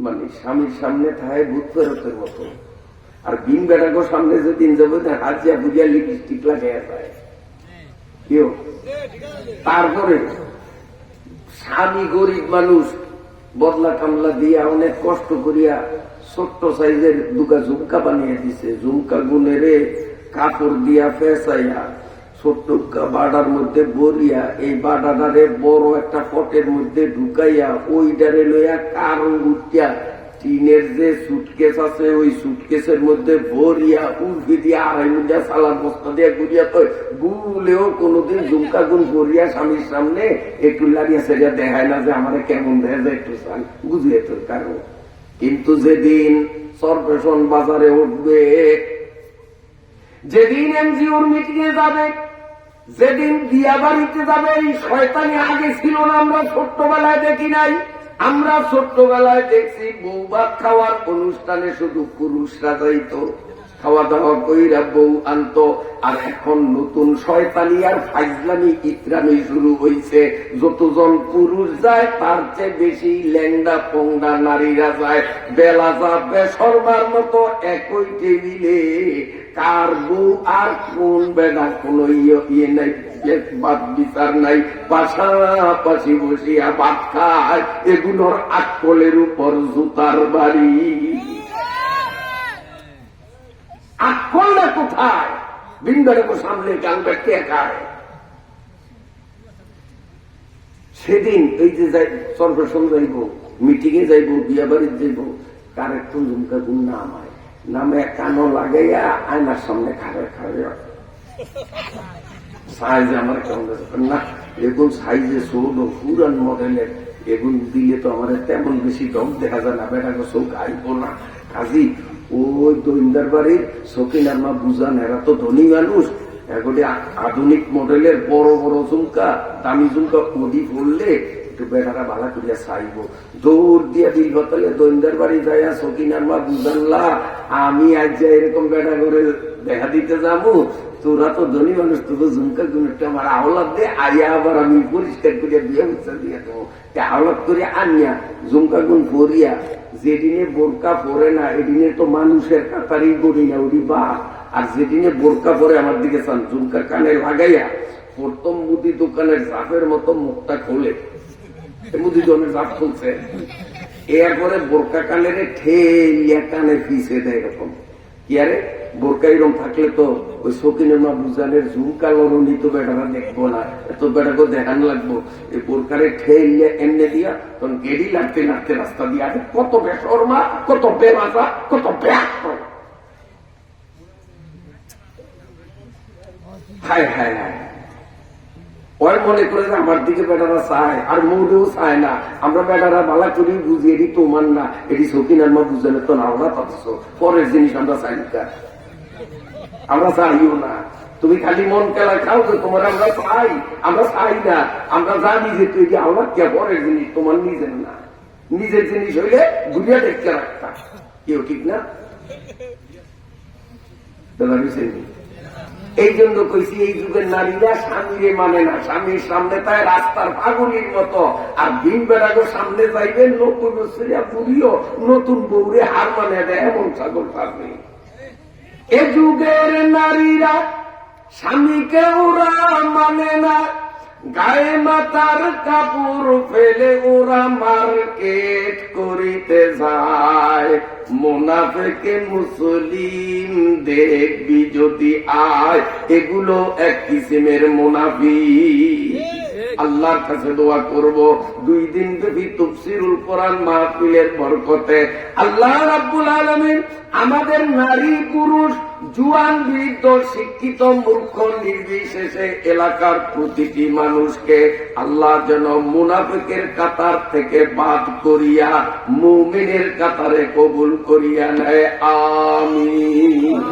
মানে স্বামীর সামনে থাকে ভূত ফেরতের মতো, আর বিন বেড়াগো সামনে যেদিন যাবো হাজিয়া বুঝিয়া লিপস্টিক লাগাইয়া যায় কেউ। তারপরে স্বামী গরিব মানুষ, বদলা কামলা দিয়া অনেক কষ্ট করিয়া ছোট্ট সাইজের দুটা ঝুমকা বানিয়ে দিছে। ঝুমকা গুনেরে কাপড় দিয়া ফেসাইয়া ছোট্ট বাড়ার মধ্যে বরিয়া, এই বাড়াটারে বড় একটা পটের মধ্যে ঢুকাইয়া ওইটারে লইয়া কারণ উঠিয়া টিনের যে সুটকেস আছে ওই সুটকেসের মধ্যে ভরিয়া উর্ফি দিয়া আড়াই মুঠিয়া সালাদ বস্তা দিয়া ঘুরিয়া, তো গুলেও কোনোদিন ঝুমকা গুন ভরিয়া স্বামীর সামনে একটু লাড়িয়া সেরিয়া দেখায় না যে আমার কেমন দেখা যায়, একটু সান বুঝিয়ে তোর কারণ। কিন্তু যেদিন সরপেশন বাজারে উঠবে, যেদিন এনজিওর মিটিং এ যাবে, যেদিন বিয়া বাড়িতে যাবে, এই শয়তানি আগে ছিল না, আমরা ছোট্টবেলায় দেখি নাই। আমরা ছোট্টবেলায় দেখছি বউ ভাত খাওয়ার অনুষ্ঠানে শুধু পুরুষরা যাইত, খাওয়া দাওয়া কইরা বউ আনতো। আর এখন নতুন শয়তানি আর ফাইজলামি ইতরামি শুরু হইছে। যতজন পুরুষ যায় তার চেয়ে বেশি ল্যাংডা পংডা নারীরা যায়। বেলা যাবে সরবার মতো একই টেবিলে, কার বউ আর কোন বেড়া কোন ইয়ে নাই, বাদ বিচার নাই, পাশাপাশি বসিয়া ভাত খায়। এগুলোর আকলের উপর জুতার বাড়ি। আকলটা কোথায়? বিন্দারকে সামনে গানটা কে খায়? সেদিন এই যে যাই সর্বসম যাইব, মিটিং এ যাইব, বিয়া বাড়ির যাইব, কার একটু ঝুমকা গুণ নামায়, নামে কানো লাগাইয়া আয়নার সামনে খাড়ে খাড়ে সাইজে আমার কেমন না, এগুন সাইজে ছোট পুরান মডেলের, এগুন দিলে তো আমার তেমন বেশি দম দেখা যায় না, বেটাকে চোখ আইব না। কাজী ওই দৈন্দার বাড়ির সকিনার মা বুঝান, এরা তো ধনী মানুষ, এগুলি আধুনিক মডেলের বড় বড় ঝুমকা, দামি ঝুমকা ওদি পড়লে একটু বেটারা ভালো করিয়া চাইব। দৌড় দিয়া দিল হতালে দৈন্দার বাড়ি যাইয়া সকিনার মা বুঝানলা, আমি আজ যাই এরকম বেটা করে দেখা দিতে যাবো, তোরা তো ধনী মানুষ, তোর ঝুমকা গুণটা আমার আওলাদ দে, আইয়া আবার আমি পরিষ্কার করিয়া বিয়ে উৎসাহ দিয়ে দেবো। আওলাদ করে আনিয়া ঝুমকা গুণ পরিয়া, যেদিনে বোরকা পরে না এদিনে তো মানুষের কাতারই করি না, ওরি বা। আর যেদিনে বোরকা পরে আমার দিকে চান, ঝুমকা কানে লাগাইয়া প্রথম মুদি দোকানের জাফের মতো মুখটা খোলে, মুদি দোকানের জাফ খুলছে, এরপরে বোরকা কানের ঠেলিয়া কানের পিছিয়ে দেয় এরকম। কি আরে বোরকা এরকম থাকলে তো ওই শকিনের মা বুঝানের ঝুমকা লড়নি তো বেটারা দেখবো না, এত বেটাকে দেখানো লাগবো। এই বোরকারে ঠেলিয়া এমনি দিয়া তখন গেড়ি লাগতে লাগতে রাস্তা দিয়ে আগে কত বেশরমা, কত বেমাজা, কত ব্যাক। হায় হায় হায়, ওই মনে করে যে আমার দিকে বেটারা চায়, আর মৌরেও চায় না। আমরা বেটারা বালা করি বুঝি এটি তোমার না, এটি শকিনার মা বুঝালে তো না, ওরা পাচ্ছ পরের জিনিস আমরা চাই না, আমরা চাইও না। তুমি খালি মন কেলা খাও যে তোমার আমরা চাই, আমরা চাই না। আমরা জানি যে তুই আল্লাহ কে পরের জিনিস, তোমার নিজের না। নিজের জিনিস হইলে ঘুরিয়া দেখতে রাখতা, কেউ ঠিক না। এই জন্য কইছি এই যুগের নারীরা স্বামীরে মানে না, স্বামীর সামনে তাই রাস্তার পাগলির মতো। আর দিন বেড়াগো সামনে যাইবে নতুন পুরিও নতুন বউরে হার মানে দেয়, এমন ছাগল পাবে। এ যুগের নারীরা স্বামীকে ওরা মানে না, গায়ে মাথার কাপড় ফেলে ওরা মার্কেট করিতে যায়। মুনাফিকে মুসলিম দেখবি যদি আয়, এগুলো এক কিসিমের মুনাফিক। আল্লাহর কাছে দোয়া করব 2 দিন ব্যাপী তাফসীরুল কোরআন মাহফিলের বরকতে আল্লাহ রাব্বুল আলামিন আমাদের নারী পুরুষ, জুয়ান বৃদ্ধ, শিক্ষিত মূর্খ নির্বিশেষে এলাকার প্রতিটি মানুষকে আল্লাহ যেন মুনাফিকের কাতার থেকে বাদ করিয়া মুমিনের কাতারে কবুল করিয়া নেয়, আমিন।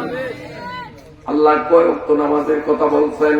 আল্লাহ কয় ওয়াক্ত নামাজের কথা বলছেন,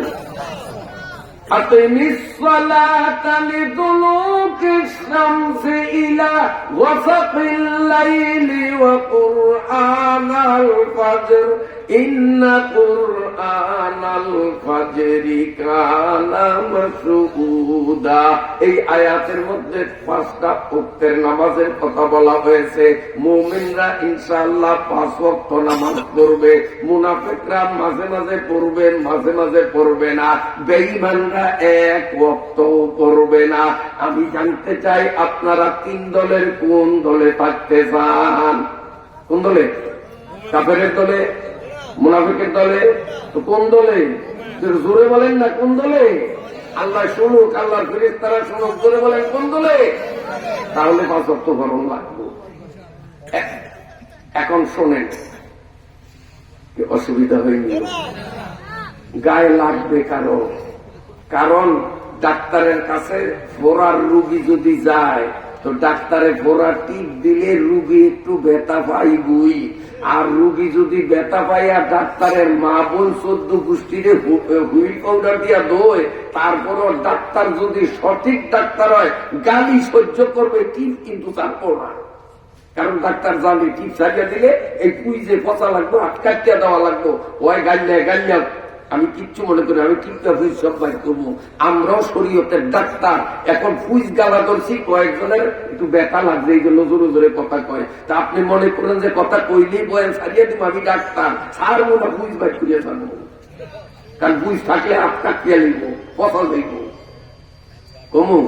أقم الصلاة لدلوك الشمس إلى غسق الليل وقرآن الفجر إن قرآن الفجر كان مشهودا। এই আয়াতের মধ্যে 5টা ওয়াক্তের নামাজের কথা বলা হয়েছে। মুমিনরা ইনশাআল্লাহ 5 ওয়াক্ত নামাজ পড়বে, মুনাফিকরা মাঝে মাঝে পড়বে, মাঝে মাঝে পড়বে না, বেঈমানরা 1 ওয়াক্তও পড়বে না। আমি জানতে চাই আপনারা 3 দলের কোন দলে থাকতে চান? কোন দলে? কাফেরের দলে, মুনাফিকের দলে? তো কোন দলে? জোরে বলেন না কোন দলে? আল্লাহ শুনুক, আল্লাহর ফেরেশতারা শুনুক, জোরে বলেন কোন দলে? তাহলে 5 ওয়াক্ত ফরজ লাগবে। এখন শোনেন, অসুবিধা হয়নি, গায়ে লাগবে কারণ ডাক্তারের কাছে ফোড়ার রুগী যদি যায় তো ডাক্তারে ফোড়া টিপ দিলে রুগী একটু ব্যথা পাইবই। আর রুগী যদি ব্যথা পাই আর ডাক্তারের মা বোন 14 গোষ্ঠীরে হুইল পাউডার দিয়া দোয়, তারপরও ডাক্তার যদি সঠিক ডাক্তার হয় গালি সহ্য করবে, টিপ কিন্তু তার পড়া। কারণ ডাক্তার জানে টিপ সারিয়া দিলে এই পুইজে পচা লাগবো, আটকাটিয়া দেওয়া লাগবো, ওই গাইলা আমি কিচ্ছু মনে করি, আমি টিপটা ফুইজ সব বাইর করবো। আমরাও শরীয়তের ডাক্তার, এখন ফুইজ গালা ধরছি, কয়েকজনের একটু ব্যথা লাগছে, এই জন্য জোরে জোরে কথা কয়। তা আপনি মনে করেন যে কথা কইলেই বয়েন সারিয়ে দিব, আমি ডাক্তার সার মনে ফুইজ বাইর করিয়া জানবো, কারণ ফুইজ থাকলে আটকাটিয়া লিখবো, পচা যাইব। কমু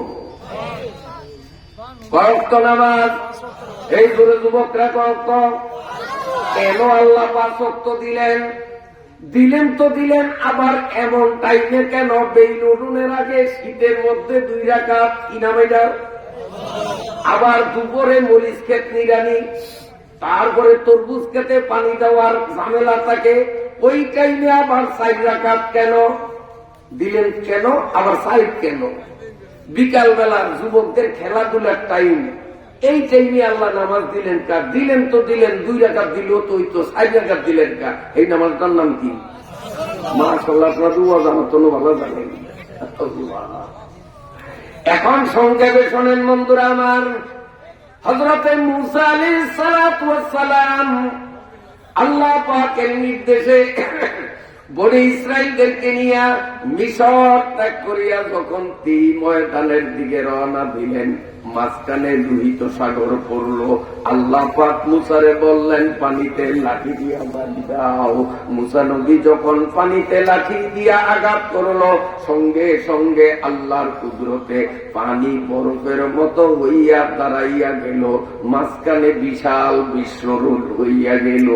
কয়েকটা নামাজ এই জোরে যুবকরা কয়েকত কেন আল্লাহ 5 ওয়াক্ত দিলেন তো দিলেন, আবার এমন টাইমে কেন? বেইনুনের আগে শীতের মধ্যে 2 রাকাত, কি নাম এটা? আবার দুপুরে মরিচ ক্ষেত নিরানি, তারপরে তরমুজ খেতে পানি দেওয়ার ঝামেলা থাকে, ওই টাইমে আবার 4 রাকাত কেন দিলেন? কেন আবার 4 কেন? বিকাল বেলা যুবকদের খেলাধুলার টাইম, এই টাইমে আল্লাহ নামাজ দিলেন কার? দিলেন তো দিলেন 2 রাকাত দিল তো, ওই তো 4 রাকাত দিলেন কার? এই নামাজটার নাম কি? মাশাআল্লাহ, আপনারা দুয়া জানার জন্য ভালো জানেন। এখন সংক্ষেপে শোনেন বন্ধুরা আমার, হযরতে মূসা আলাইহিস সালাতু ওয়াস সালাম আল্লাহ পাকের নির্দেশে বনি ইসরাইলদেরকে নিয়ে মিশর ত্যাগ করিয়া যখন ময়দানের দিকে রওনা দিলেন, মাঝখানে লোহিত সাগর পড়ল। আল্লাহ পাক মূসারে বললেন পানিতে লাঠি দিয়া বাঁধি দাও। মূসা নবী যখন পানিতে লাঠি দিয়া আঘাত করল, সঙ্গে সঙ্গে আল্লাহর কুদরতে পানি বরফের মতো হইয়া দাঁড়াইয়া গেল, মাঝখানে বিশাল বিশ্বরূপ হইয়া গেল।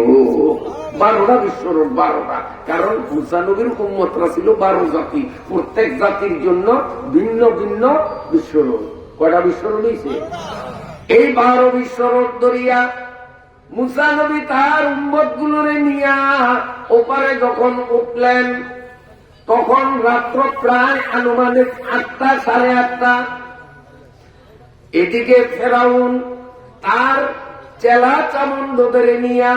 12টা বিশ্বরূপ, 12টা। কারণ মূসা নবীর উম্মতরা ছিল 12 জাতি, প্রত্যেক জাতির জন্য ভিন্ন ভিন্ন বিশ্বরূপ। কয়টা বিশ্বরূপ হয়েছে? এই 12 বিশ্বরূপ ধরিয়া মূসা নবী তার উম্মত গুলোরে নিয়া ওপারে যখন উঠলেন, তখন রাত্র প্রায় আনুমানিক 8টা, 8:30। এদিকে ফেরাউন তার চেলা চামুন্ডদের নিয়া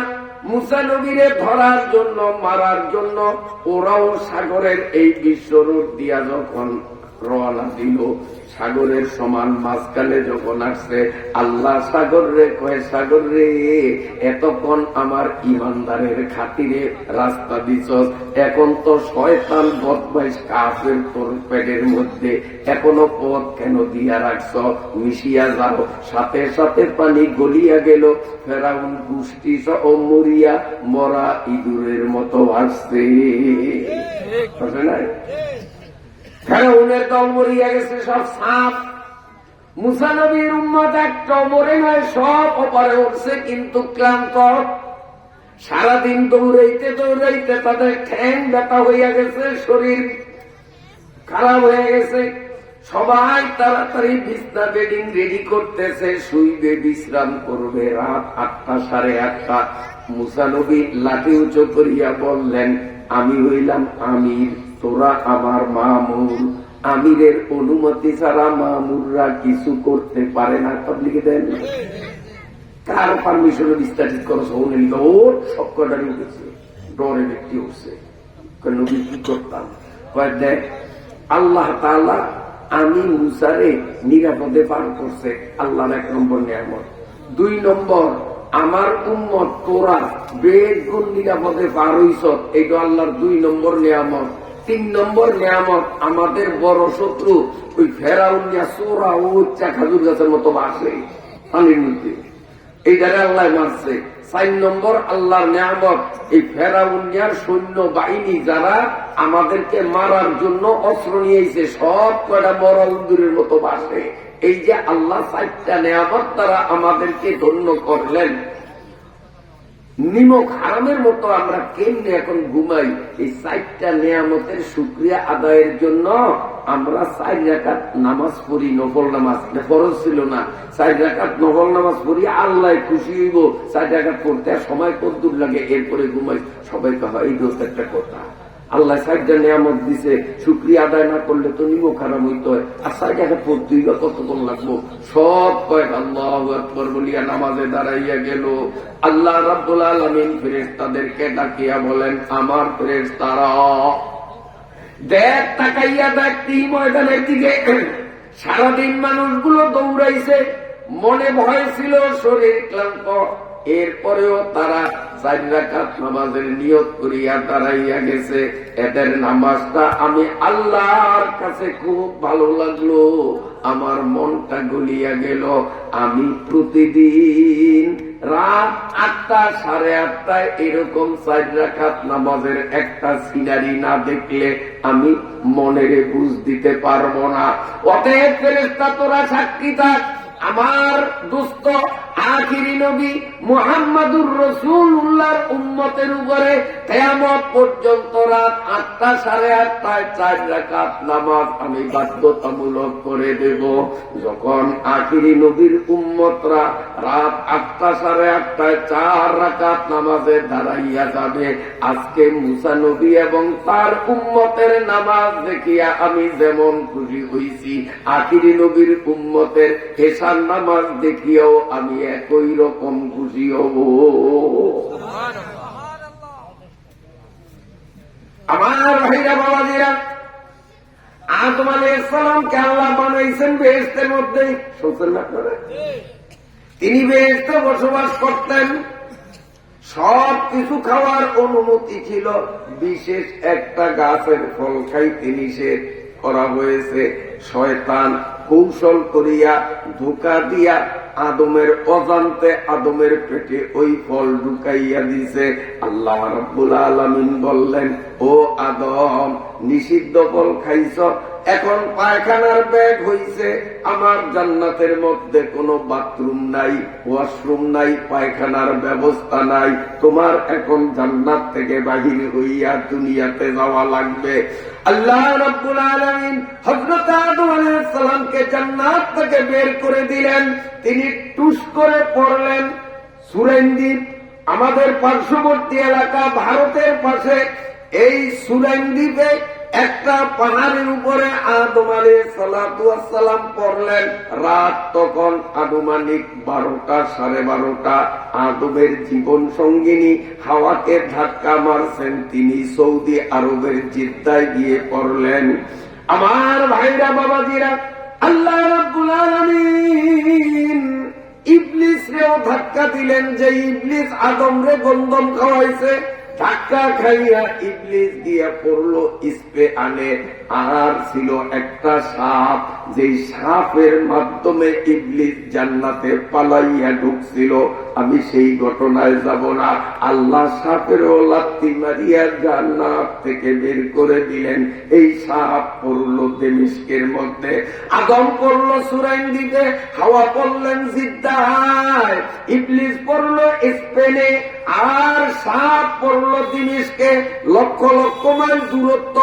মূসা নবীরে ধরার জন্য, মারার জন্য ওরাও সাগরের এই বিশ্বরূপ দিয়া যখন রওনা দিল, সাগরের সমান মাঝখানে যখন আসছে, আল্লাহ সাগর রে কয়, সাগর রে এতক্ষণ আমার ইমানদারের খাতিরে রাস্তা দিছস, এখন তো শয়তান বদমাইশ কাফের তোর পেটের মধ্যে এখনো পথ কেন দিয়া রাখছ? মিশিয়া যাও। সাথে সাথে পানি গলিয়া গেল, ফেরাউন গোষ্ঠী সহ মরিয়া মরা ইঁদুরের মতো আসছে। ফেরাউনের দল মরিয়া গেছে, সব সাপ। মূসা নবীর উম্মত একটা মরে নয়, সব ওপারে উঠছে, কিন্তু ক্লান্ত। সারাদিন দৌড়াইতে দৌড়াইতে তাদের ঠ্যাং ব্যথা হইয়া গেছে, শরীর খারাপ হয়ে গেছে। সবাই তাড়াতাড়ি বিছনা বেডিং রেডি করতেছে, শুইবে, বিশ্রাম করবে। রাত 8টা, 8:30। মূসা নবী লাঠি উঁচু করিয়া বললেন, আমি হইলাম আমির, তোরা আমার মামুর। আমিরের অনুমতি ছাড়া মামুররা কিছু করতে পারে না। তাবলীগে দেন কার পারমিশনে বিস্তারিত করছ? ওর সব কটারি উঠেছে, ডরে ব্যক্তি উঠছে। নবী কি করতাম? দেখ আল্লাহ তাআলা আমি মুসারে নিরাপদে পার করছে, আল্লাহর 1 নম্বর নিয়ামত। 2 নম্বর, আমার উম্মত তোরা বেগুন নিরাপদে পার হইছ, এইটা আল্লাহর 2 নম্বর নিয়ামত। 3 নম্বর নিয়ামত, আমাদের বড় শত্রু ওই ফেরাউনিয়া চোরা উচ্চা খাজুর গাছের মতো বাসে পানির মধ্যে, এইটারে আল্লাহ মারছে। 4 নম্বর আল্লাহর নিয়ামত, এই ফেরাউনিয়ার সৈন্য বাহিনী যারা আমাদেরকে মারার জন্য অস্ত্র নিয়েছে, সব কয়টা বড় উন্দুরের মতো বাসে। এই যে আল্লাহ 4টা নিয়ামত দ্বারা আমাদেরকে ধন্য করলেন। নিমক হারামের মতো আমরা কেমনে এখন ঘুমাই? এই 4টা নিয়ামতের শুকরিয়া আদায়ের জন্য আমরা 4 রাকাত নামাজ পড়ি, নফল নামাজ। ফরজ ছিল না, 4 রাকাত নফল নামাজ পড়ি, আল্লাহ খুশি হইব। 4 রাকাত পড়তে সময় কতদূর লাগে, এরপরে ঘুমাই। সবাইকে হয় এই দোষ একটা কথা, আল্লাহ 4টা নিয়ামত দিছে, শুকরিয়া আদায় না করলে তো নিমক হারাম হইতে হয়। আর 4 রাকাত পড়তে হইবা কতক্ষণ লাগবো? সব কয়েক আল্লাহু আকবার বলিয়া নামাজে দাঁড়াইয়া গেল। আল্লাহ রাব্বুল আলামিন ফেরেশতাদেরকে ডাকিয়া বলেন, আমার ফেরেশতারা দেখ, তাকাইয়া দেখ এই ময়দানের দিকে। সারাদিন মানুষগুলো দৌড়াইছে, মনে ভয় ছিল, শরীর ক্লান্ত, এরপরেও তারা 4 রাকাত নামাজের নিয়ত করিয়া দাঁড়াইয়া গেছে। এদের নামাজটা আমি আল্লাহর কাছে খুব ভালো লাগলো, আমার মনটা গলিয়া গেল। আমি প্রতিদিন রাত 8টা, 8:30টায় এরকম 4 রাকাত নামাজের একটা সিনারি না দেখলে আমি মনের বুঝ দিতে পারবো না। অতএব ফেরেশতা তোরা সাক্ষী থাক, আমার দোস্ত আখিরি নবী মুহাম্মাদুর রাসূলুল্লাহর উম্মতের উপরে কিয়ামত পর্যন্ত রাত 8টা, 8:30টায় 4 রাকাত নামাজ আমি বাধ্যতামূলক করে দেব। যখন আখিরি নবীর উম্মতরা রাত 8টা, 8:30টায় 4 রাকাত নামাজে দাঁড়াইয়া যাবে, আজকে মুসা নবী এবং তার উম্মতের নামাজ দেখিয়া আমি যেমন খুশি হইছি, আখিরি নবীর উম্মতের এশার নামাজ দেখিয়াও আমি একই রকম খুশি হব। আমার ভাইরা বাবাজিরা, আদম আলাইহিস সালামকে আল্লাহ বানাইছেন বেহেশতের মধ্যে, শুনছেন না আপনারা? তিনি বেহেশতে বসবাস করতেন, সব কিছু খাওয়ার অনুমতি ছিল, বিশেষ একটা গাছের ফল খাইতে নিষেধ করা হয়েছে। শয়তান কৌশল করিয়া ধোঁকা দিয়া আদমের অজান্তে আদমের পেটে ওই ফল ঢুকাইয়া দিছে। আল্লাহ রাব্বুল আলামিন বললেন, ও আদম, নিষিদ্ধ ফল খাইছ, এখন পায়খানার ব্যাগ হইছে। আমার জান্নাতের মধ্যে কোনো বাথরুম নাই, ওয়াশরুম নাই, পায়খানার ব্যবস্থা নাই। তোমার এখন জান্নাত থেকে বাহির হইয়া দুনিয়াতে যাওয়া লাগবে। আল্লাহ রাব্বুল আলামিন হযরত আদম আলাইহিস সালামকে জান্নাত থেকে বের করে দিলেন। তিনি টুস করে পড়লেন সুরাইনদ্বীপ, আমাদের পার্শ্ববর্তী এলাকা ভারতের পাশে। এই সুরাইনদ্বীপে একটা পাহাড়ের উপরে আদম আলাইহিস সালাতু ওয়াস সালাম পড়লেন। রাত তখন আনুমানিক 12টা, 12:30। আদমের জীবন সঙ্গিনী হাওয়াকে ধাক্কা মারছেন, তিনি সৌদি আরবের জিদ্দায় গিয়ে পড়লেন। আমার ভাইরা বাবাজিরা, আল্লাহ রাব্বুল আলামিন ইবলিসরেও ধাক্কা দিলেন, যে ইবলিস আদমরে গন্ধম খাওয়াইছে। ধাক্কা খাইয়া ইবলিস দিয়া পড়লো স্পেনে। আর ছিল একটা সাপ, যে সাপের মাধ্যমে ইবলিস জান্নাতে পালাইয়া ঢুকছিল। আমি সেই ঘটনায় যাব না। আল্লাহ সাপেরও লাত্তি মারিয়া জান্নাত থেকে বের করে দিলেন। এই সাপ পড়লো দেমিস্কের মধ্যে, আদম পড়লো সুরাইনদ্বীপে, হাওয়া পড়লেন জিদ্দায়, ইবলিস পড়লো স্পেনে, আর সাপ পড়লো দিমিস্কে। লক্ষ লক্ষ মাইল দূরত্ব,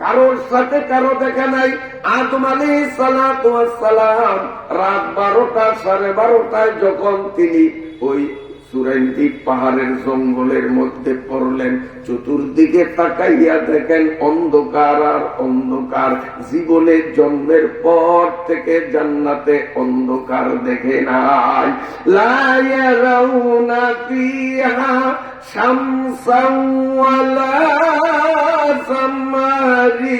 কারোর সাথে কারো দেখা নাই। আদম আলাইহিস সালাতু ওয়াস সালাম রাত 12টা, 12:30টায় যখন তিনি ওই সুরাইন্দি পাহাড়ের জঙ্গলের মধ্যে পড়লেন। চতুর্দিকে তাকাইয়া দেখেন অন্ধকার আর অন্ধকার। জীবনে জন্মের পর থেকে জান্নাতে অন্ধকার দেখে নাই। লা ইয়ারাউনা ফিহা শামসান ওয়ালা জামারিরা।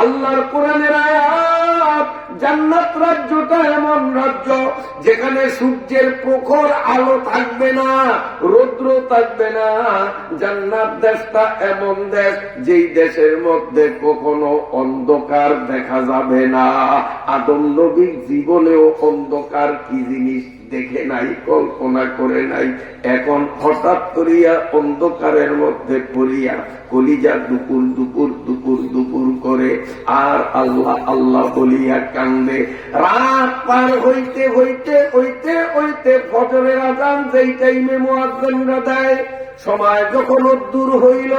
আল্লাহর কোরআনের আয়াত। জান্নাত রাজ্যটা এমন রাজ্য যেখানে সূর্যের প্রখর আলো থাকবে না, রৌদ্র থাকবে না। জান্নাত দেশটা এমন দেশ যেই দেশের মধ্যে কখনো অন্ধকার দেখা যাবে না। আদম নবী জীবনেও অন্ধকার কি জিনিস দেখে নাই, কল্পনা করে নাই। এখন হঠাৎ করিয়া অন্ধকারের মধ্যে পড়িয়া কলিজা দুপুর দুপুর দুপুর দুপুর করে আর আল্লাহ আল্লাহ বলিয়া কান্দে। রাত পার হইতে হইতে হইতে হইতে ফজরের আযান যেই টাইমে মুয়াজ্জিনরা দেয়, সময় যখন দূর হইল,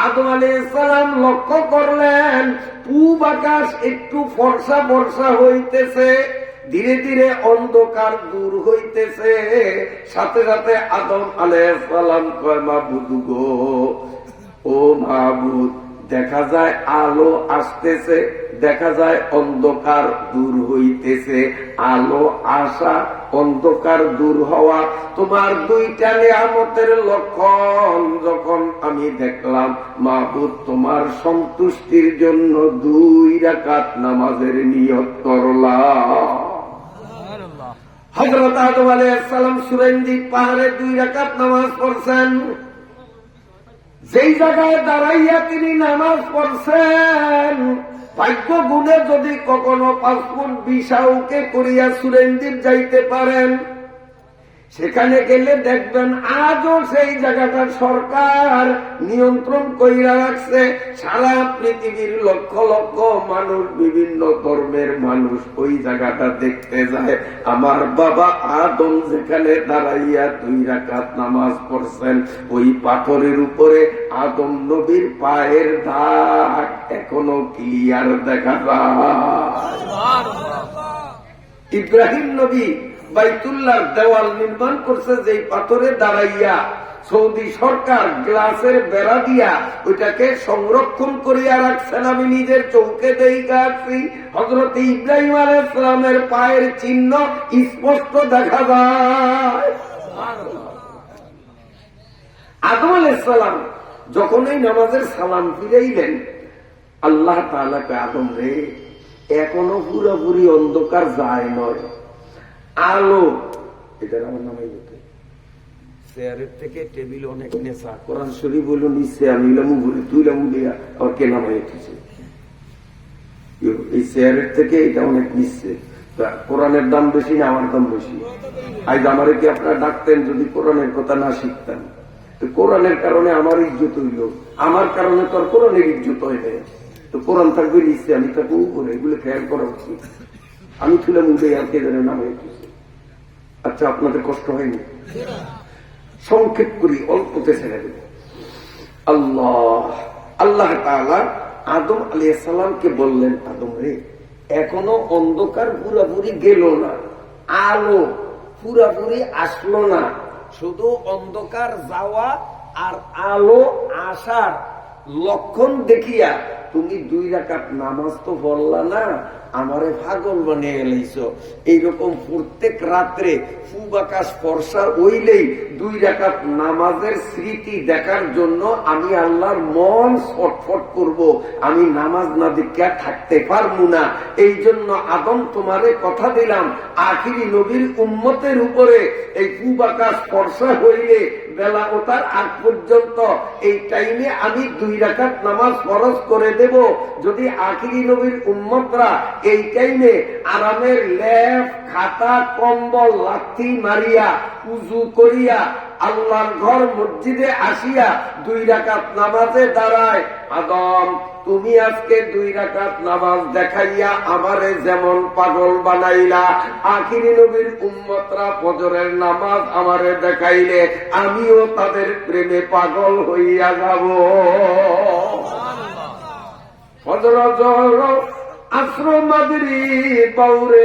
আদম আলাইহিস সালাম লক্ষ্য করলেন পূব আকাশ একটু ফর্সা ফর্সা হইতেছে, ধীরে ধীরে অন্ধকার দূর হইতেছে। সাথে সাথে আদম আলাইহিস সালাম কয়, মাবুদ গো, ও মাবুদ, দেখা যায় আলো আসতেছে, দেখা যায় অন্ধকার দূর হইতেছে। আলো আসা, অন্ধকার দূর হওয়া তোমার দুইটা নিয়ামতের লক্ষণ যখন আমি দেখলাম, মাবুদ তোমার সন্তুষ্টির জন্য 2 রাকাত নামাজের নিয়ত করলাম। হযরত আদম আলাইহিস সালাম সুরাইন্দি পাহাড়ে 2 রাকাত নামাজ পড়ছেন। যেই জায়গায় দাঁড়াইয়া তিনি নামাজ পড়ছেন, ভাগ্য গুণে যদি কখনো 5 ফুট বিশাউকে করিয়া সুরেন্দ্রীপ যাইতে পারেন, সেখানে গেলে দেখবেন আজও সেই জায়গাটা সরকার নিয়ন্ত্রণ কইরা রাখছে। সারা পৃথিবীর লক্ষ লক্ষ মানুষ, বিভিন্ন ধর্মের মানুষ ওই জায়গাটা দেখতে যায়। আমার বাবা আদম যেখানে দাঁড়াইয়া 2 রাকাত নামাজ পড়ছেন, ওই পাথরের উপরে আদম নবীর পায়ের দাগ এখনো ক্লিয়ার দেখা যায়। ইব্রাহিম নবী বাইতুল্লাহর দেওয়াল নির্মাণ করছে যেই পাথরে দাঁড়াইয়া, সৌদি সরকার গ্লাসের বেড়া দিয়া ওইটাকে সংরক্ষণ করিয়া রাখছেন। আমি নিজের চৌকে দেখা আছি। হযরত ইব্রাহিম আলাইহিস সালামের পায়ের চিহ্ন স্পষ্ট দেখা যায়। আদম আলাইহিস সালাম যখন এই নামাজের সালাম ফিরাইলেন, আল্লাহ তাআলা কে, আদম রে, এখনো পুরোপুরি অন্ধকার যায় নয়, আলো। এটার আমার নামাই হতো চেয়ারের থেকে টেবিল অনেক নেশা। কোরআন শরীফ বলল নিচে, আমি ঘুরে তুইলাম দিয়া, আবার কে নামাই উঠেছে। এই চেয়ারের থেকে এটা অনেক নিচ্ছে। কোরআনের দাম বেশি না আমার দাম বেশি? আজ আমারে কি আপনারা ডাকতেন যদি কোরআনের কথা না শিখতাম? তো কোরআনের কারণে আমার ইজ্জত হইল, আমার কারণে তো আর কোরআনের ইজ্জত হয় না। তো কোরআন থাকবে নিচ্ছে, আমি থাকবো উপরে, এগুলো খেয়াল করা উচিত। আমি তুলে মুখে আর কে জানে নামে উঠেছে। আচ্ছা, আপনাদের কষ্ট হয়নি? সংক্ষেপ করি, অল্পতে ছেড়ে দেব। আল্লাহ তাআলা আদম আলাইহিস সালামকে বললেন, আদম রে, এখনো অন্ধকার পুরাপুরি গেল না, আলো পুরাপুরি আসলো না, শুধু অন্ধকার যাওয়া আর আলো আসার লক্ষণ দেখিয়া তুমি 2 রাকাত নামাজ তো পড়লা না, আমারে পাগল বানিয়ে এলাইছ। এইরকম প্রত্যেক রাত্রে পূব আকাশ ফর্সা হইলেই 2 রাকাত নামাজের স্মৃতি দেখার জন্য আমি আল্লাহর মন ছটফট করব, আমি নামাজ না দেখিয়া থাকতে পারবো না। এই জন্য আদম তোমারে কথা দিলাম, আখিরি নবীর উম্মতের উপরে এই পূব আকাশ ফর্সা হইলে বেলা ওঠার আগ পর্যন্ত এই টাইমে আমি 2 রাকাত নামাজ ফরজ করে দেব। যদি আখিরি নবীর উম্মতরা এই টাইমে আরামের লেপ, খাতা, কম্বল, লাথি মারিয়া উজু করিয়া আল্লাহর ঘর মসজিদে আসিয়া 2 রাকাত নামাজে দাঁড়ায়, আদম তুমি আজকে 2 রাকাত নামাজ দেখাইয়া আমারে যেমন পাগল বানাইলা, আখিরি নবীর উম্মতরা ফজরের নামাজ আমারে দেখাইলে আমিও তাদের প্রেমে পাগল হইয়া যাব। ফজর, জোহর, আসর, মাগরিব, বাউরে,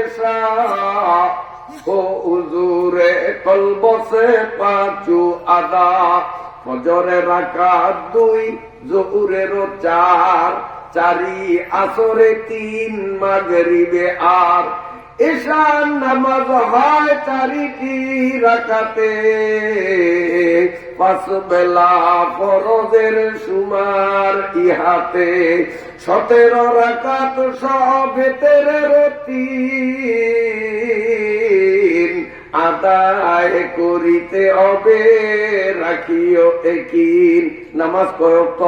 হুজুরে কলবসে পাঁচু আদা, ফজরে রাকাত 2, জোহরেরও 4, 4 আসরে 3, মাগরিবে আর, ঈশার নামাজ হয় 4টি রাকাতে, 5 বেলা ফরজের সুমার ইহাতে, 17 রাকাত সব তেরের 3 আদায় করিতে হবে, রাখিও একিন। নামাজ কয়ক্ত?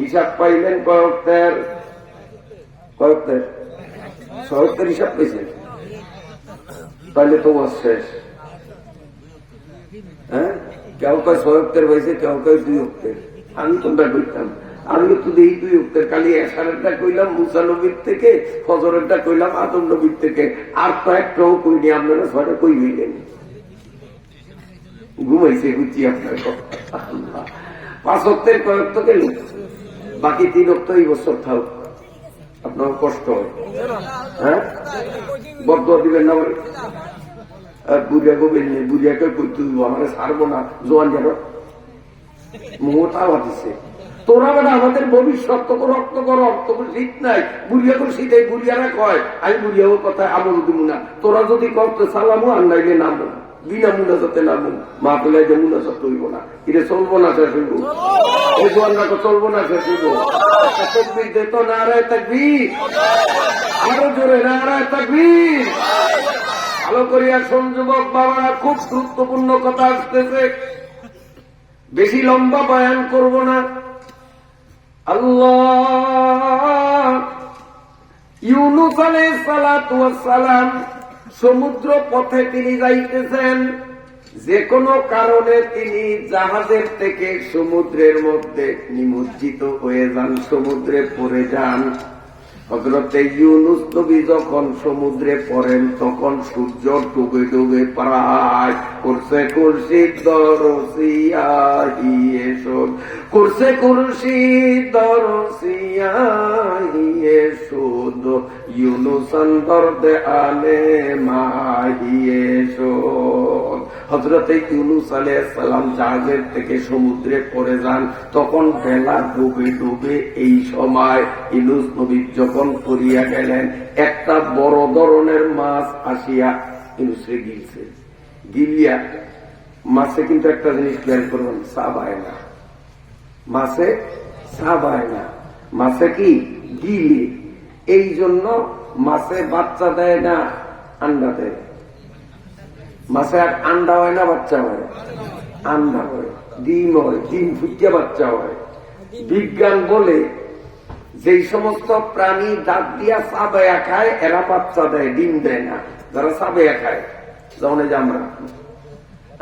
হিসাব পাইলেন কয়ক্তের? কয়ক্তের? 76 হিসাব পেয়েছেন? তাহলে তো শেষ। হ্যাঁ, কেউ কয় 6 অক্টের পাইছে, কেউ কয় 2 অক্টের। আমি কোনটা কইতাম? আমি তো এই 2 অক্টের, খালি এশারেরটা কইলাম মুসা নবীর থেকে, ফজরেরটা কইলাম আদম নবীর থেকে, আর তো একটাও কইনি। আপনারা 6টা কই হইলেন? ঘুমাইছে বুঝছি আপনার কথা। 5 অক্টের কয়েক গেল, বাকি 3 অক্ট এই বছর থাক, আপনার কষ্ট হয়। হ্যাঁ, বদুয়া দিবেন না? বুড়িয়া গোবেন নেই, বুড়িয়াকে কইতে আমার ছাড়বো না, জোয়ান যেন মোটা বাঁধিছে। তোরা মানে আমাদের ভবিষ্যৎ, তোকে রক্ত করো, তোকে শীত নাই, বুড়িয়া করে শীত, এই বুড়িয়ারা কয় আমি বুড়িয়াও কথা আমল দিব না। তোরা যদি করতে সালামো আর নাইলে নামো, বিনা মুনাজাতে নামো, মা পেলে যে মুনাজাত হইব না, এটা চলবো না, শেষ হইব। এই জোয়ানটাকে চলবো না, শেষ হইব। তকবীর দে তো, নারায়ে তাকবীর, আরো জোরে নারায়ে তাকবীর। ভালো করিয়া শোন যুবক বাবারা, খুব গুরুত্বপূর্ণ কথা আসতেছে, বেশি লম্বা বয়ান করব না। আল্লাহ ইউনূস আলাইহিস সালাতু ওয়াস সালাম সমুদ্র পথে তিনি যাইতেছেন, যে কোনো কারণে তিনি জাহাজের থেকে সমুদ্রের মধ্যে নিমজ্জিত হয়ে যান, সমুদ্রে পড়ে যান। হযরতে ইউনূস নবী যখন সমুদ্রে পড়েন, তখন সূর্য ডুবে ডুবে প্রায় করছে খুরশিদ দরসিয়াহিয়ে শোধ, করছে খুরশিদ দরসিয়াহিয়ে শোধ, ইউনূস অন্তর দে আলে মাহিয়ে শোধ। হযরতে ইউনূস আলাইহিস সালাম জাহাজের থেকে সমুদ্রে পড়ে যান, তখন বেলা ডুবে ডুবে। এই সময় ইউনূস নবী যখন পড়িয়া গেলেন, একটা বড় ধরনের মাছ আসিয়া ইউনূসে গিলছে। গিলিয়া মাছে কিন্তু একটা জিনিস খেয়াল করবেন, সাবায় না, মাছে সাবায় না, মাছে কি গিলে। এই জন্য মাছে বাচ্চা দেয় না, আন্ডা দেয়। মাছে আর আন্ডা হয় না, বাচ্চা হয়, আন্ডা হয়, ডিম হয়, ডিম ফুটিয়া বাচ্চা হয়। বিজ্ঞান বলে যেই সমস্ত প্রাণী দাঁত দিয়া চাবাইয়া খায়, এরা বাচ্চা দেয়, ডিম দেয় না। যারা চাবাইয়া খায়, যেমন এই যে আমরা,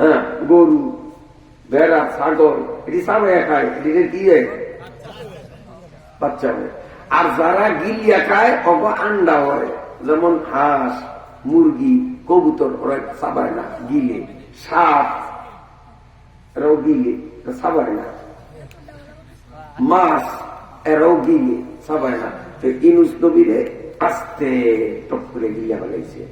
হ্যাঁ, গরু, ভেড়া, ছাগল, এটি চাবাইয়া খায়, এটি কি দেয়? বাচ্চা হয়। আর যারা গিলিয়া খায়, অব আন্ডা হয়। যেমন হাঁস, মুরগি, কবুতর, ওরা চাবায় না, গিলে। সাপ, এরাও গিলে, চাবায় না। মাছ, এরাও গিলে, চাবায় না। তো ইউনূস নবীরে আস্তে টপ করে গিলিয়া ফেলাইছে।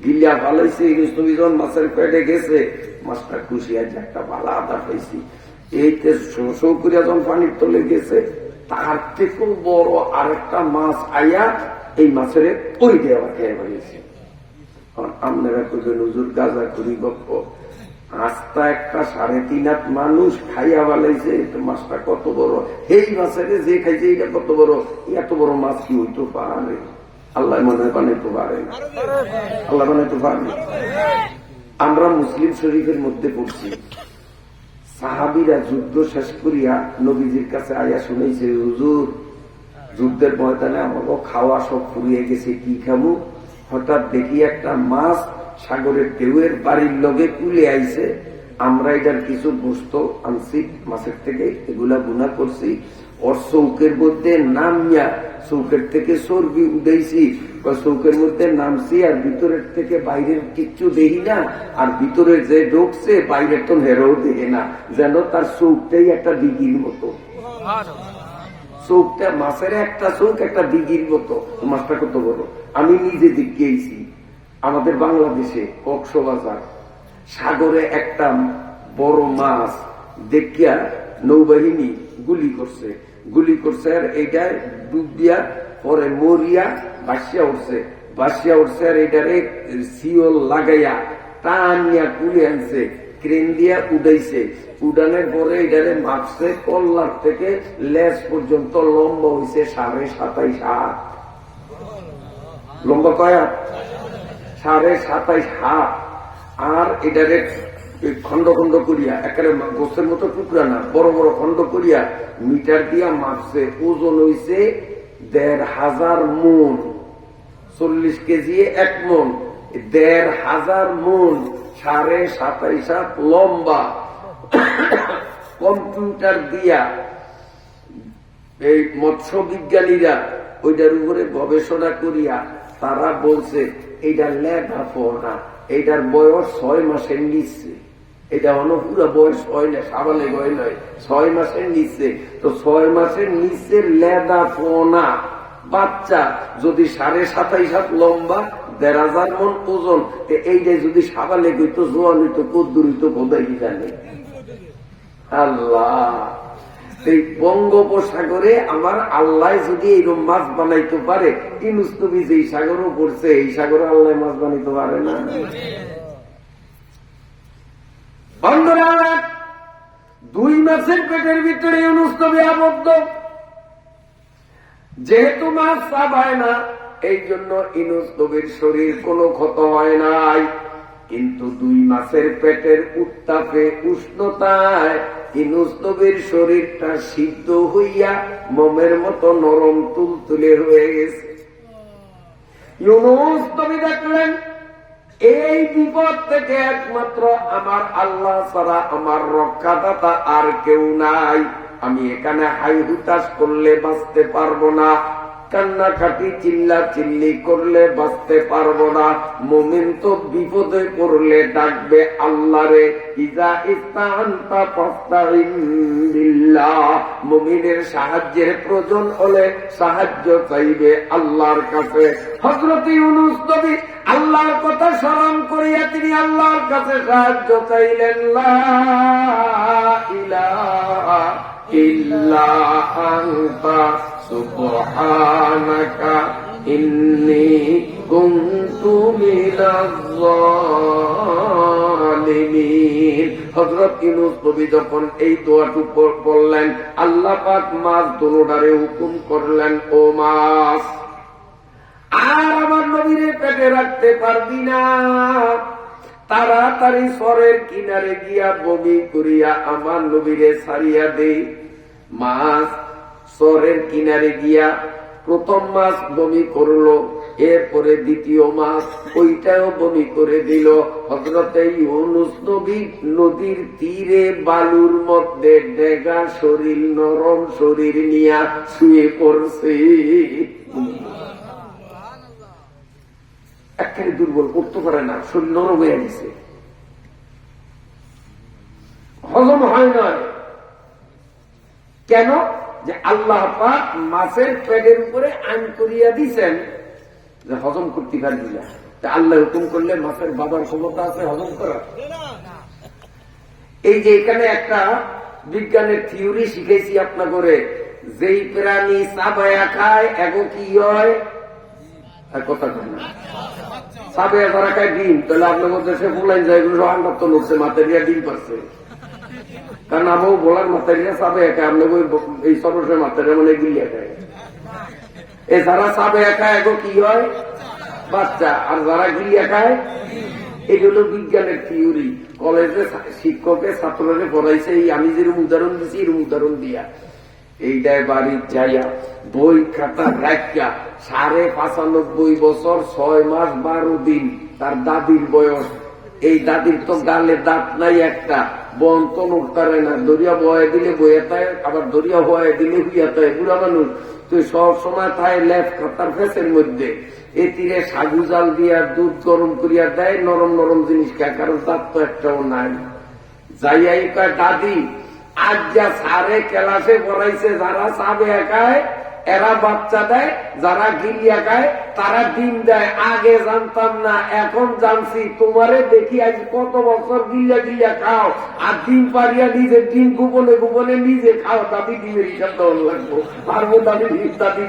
গিলিয়া ফেলাইছে, ইউনূস নবী যখন মাছের পেটে গেছে, মাছটা খুশি আছে, একটা ভালো আদা পাইছি। এইতে শো করিয়া যখন পানির তলে গেছে, তার থেকেও বড় আরেকটা মাছ আইয়া এই মাছের ওই দেওয়া খেয়ে ফেলেছে। আপনারা করবেন হুজুর গাজা করি গপ্প, আস্তা একটা 3.5 হাত মানুষ খাইয়া ফেলাইছে, মাছটা কত বড়। এই মাছের যে খাইছে এটা কত বড়, এত বড় মাছ কি হইতে পারে? আল্লাহ মনে হয় বানাইতে পারে, আল্লাহ বানাইতে পারে। আমরা মুসলিম শরীফের মধ্যে পড়ছি, সাহাবীরা যুদ্ধ শেষ করিয়া নবীজির কাছে আয়া শুনেছে, হুজুর যুদ্ধের ময়দানে আমাকে খাওয়া সব ফুরিয়ে গেছে, কি খাবো? হঠাৎ দেখি একটা মাছ সাগরের ঢেউয়ের বাড়ির লগে কুলে আইছে, আমরা এটার কিছু বস্তু আনছি মাছের থেকে, এগুলা গুণা করছি, ওর চৌকের মধ্যে নামিয়া চৌকের থেকে চর্বি উঠাইছি, চৌকের মধ্যে নামছি, আর ভিতরের থেকে বাইরের কিচ্ছু দেখি না, আর ভিতরে যে ঢুকছে বাইরের তো হেরও দেখে না, যেন তার চৌকটাই একটা দিঘির মতো। চৌকটা মাছের একটা চৌক একটা দিঘির মতো। মাছটা কত বড়, আমি নিজে দেখিয়েছি। আমাদের বাংলাদেশে কক্সবাজার সাগরে একটা বড় মাছ দেখিয়া নৌবাহিনী গুলি করছে আর এইটা ডুবিয়া পরে মরিয়া বাসিয়া উঠছে আর এইটারে সিওল লাগাইয়া টান নিয়া কুলে আনছে, ক্রেন দিয়া উঠাইছে, উঠানের পরে এটারে মাপছে কল্লার থেকে লেজ পর্যন্ত লম্বা হয়েছে 27.5 হাত। লম্বা কয় হাত? 27.5 হাত। আর এটারে খন্ড খন্ড করিয়া একেবারে গোছের মতো টুকরা না, বড় বড় খন্ড করিয়া মিটার দিয়া মাপছে, ওজন হইছে 1,500 মন, 40 কেজি 1 মন, 1,500 মন, 27.5 হাত লম্বা। কম্পিউটার দিয়া এই মৎস্য বিজ্ঞানীরা ওইটার উপরে গবেষণা করিয়া তারা বলছে এইটা লেখাপড়া, এইটার বয়স 6 মাসের নিচ্ছে, এটা পুরা বয়স হয় না, সাবালে হয় নয়, 6 মাসের নিচ্ছে। তো 6 মাসের নিচে লেখাপড়া বাচ্চা যদি 27.5 হাত লম্বা, 1,500 মন ওজন, এইটা যদি সাবালে গইতো, জোয়ান হইতো, কদ্দুর হইতো, কোথায় জানে আল্লাহ। এই বঙ্গোপসাগরে আমার আল্লাহ যদি এইরকম মাছ বানাইতে পারে, ইউনূস নবী যেই সাগরও পড়ছে এই সাগরে আল্লাহ মাছ বানাইতে পারে না? বন্ধুরা, 2 মাসের পেটের ভিতরে ইউনূস নবী আবদ্ধ। যেহেতু মাছ চাবায় না, এই জন্য ইউনূস নবীর শরীর কোনো ক্ষত হয় নাই, কিন্তু 2 মাসের পেটের উত্তাপে উষ্ণতায় ইউনূস নবীর শরীরটা সিদ্ধ হইয়া মোমের মতো নরম তুলতুলে হয়ে গেছে। ইউনূস নবী দেখলেন এই বিপদ থেকে একমাত্র আমার আল্লাহ ছাড়া আমার রক্ষাদাতা আর কেউ নাই। আমি এখানে হাই হুতাশ করলে বাঁচতে পারবো না, কান্নাকাটি চিল্লা চিল্লি করলে বাঁচতে পারবো না। মুমিন তো বিপদে পড়লে ডাকবে আল্লাহরে, ইজা ইস্তাআনতা ফাস্তাইন বিল্লাহ। মুমিনের সাহায্যের প্রয়োজন হলে সাহায্য চাইবে আল্লাহর কাছে। হযরত ইউনূস নবী আল্লাহর কথা স্মরণ করিয়া তিনি আল্লাহর কাছে সাহায্য চাইলেন। লা ইলাহা ইল্লা আনতা সুবহানাকা ইন্নী কুনতু মিনাজ জালিমিন। হযরত ইউনূস নবী যখন এই দোয়াটুকু বললেন, আল্লাহ পাক মাছ দুটোটারে হুকুম করলেন, ও মাছ, আর আমার নবীরে পেটে রাখতে পারবি না, তাড়াতাড়ি সরের কিনারে গিয়া বমি করিয়া আমার নবীরে ছাড়িয়া দে। মাছ সরের কিনারে গিয়া প্রথম মাছ বমি করলো, এরপরে দ্বিতীয় মাছ ওইটাও বমি করে দিল। হযরতে ইউনূস নবী নদীর তীরে বালুর মধ্যে ডেগা শরীর, নরম শরীর নিয়া শুয়ে পড়ছে। একেবারে দুর্বল, করতে পারে না, শরীর নরম হয়ে গেছে, হজম হয় না। কেন? যে আল্লাহ পাক মাছের পেটের উপরে আইন করিয়া দিচ্ছেন যে হজম করতে পারবি না। আল্লাহ হুকুম করলে মাছের বাবার ক্ষমতা আছে হজম করার। এই যে এখানে একটা বিজ্ঞানের থিওরি শিখেছি আপনার করে, যেই প্রাণী চাবায়া খায় এগো কি হয়, কথা কয় না, চাবায়া ধরা খায় ডিম, তাহলে আপনার মধ্যে সে বলেন যায় আন্ডার তো লড়ছে, মাতেরিয়া ডিম পারছে। কারণ আমও বলার মাতারিয়া চাবে একা, আপনার এই সর্বশেষ মাতারিয়া মানে গিলিয়া খায়। এ যারা চাবে একা এগো কি হয়, বাচ্চা, আর যারা গিলিয়া খায়, এটা হলো বিজ্ঞানের থিওরি। কলেজে শিক্ষকের ছাত্ররা পড়াইছে, এই আমি যেরকম উদাহরণ দিচ্ছি এরকম উদাহরণ দিয়া এইটাই বাড়ির যাইয়া বই খাতা রাখিয়া 95 বছর 6 মাস 12 দিন তার দাদির বয়স। এই দাদির তো গালে দাঁত নাই একটা, বন্ত নড়তারে না, দরিয়া বয়ে দিলে বইয়া তাই, আবার দরিয়া বয়ে দিলে হুইয়া তাই। বুড়া মানুষ তুই সব সময় তাই লেপ খাতার ফেসের মধ্যে এ তীরে সাগু জাল দিয়া দুধ গরম করিয়া দেয়, নরম নরম জিনিস খায়, কারণ দাঁত তো একটাও নাই। যাইয়াই কয়, দাদি আজ যা সারে ক্লাসে পড়াইছে যারা চাবে একায় এরা বাচ্চা দেয়, যারা গিলিয়া খায় তারা ডিম দেয়। আগে জানতাম না, এখন জানছি। তোমারে দেখি আজ কত বছর গিলিয়া গিলিয়া খাও, আর ডিম পারিয়া নিজে ডিম গোপনে গোপনে নিজে খাও। দাদি ডিমের হিসাব দেওয়ার লাগবো, পারবো দাদি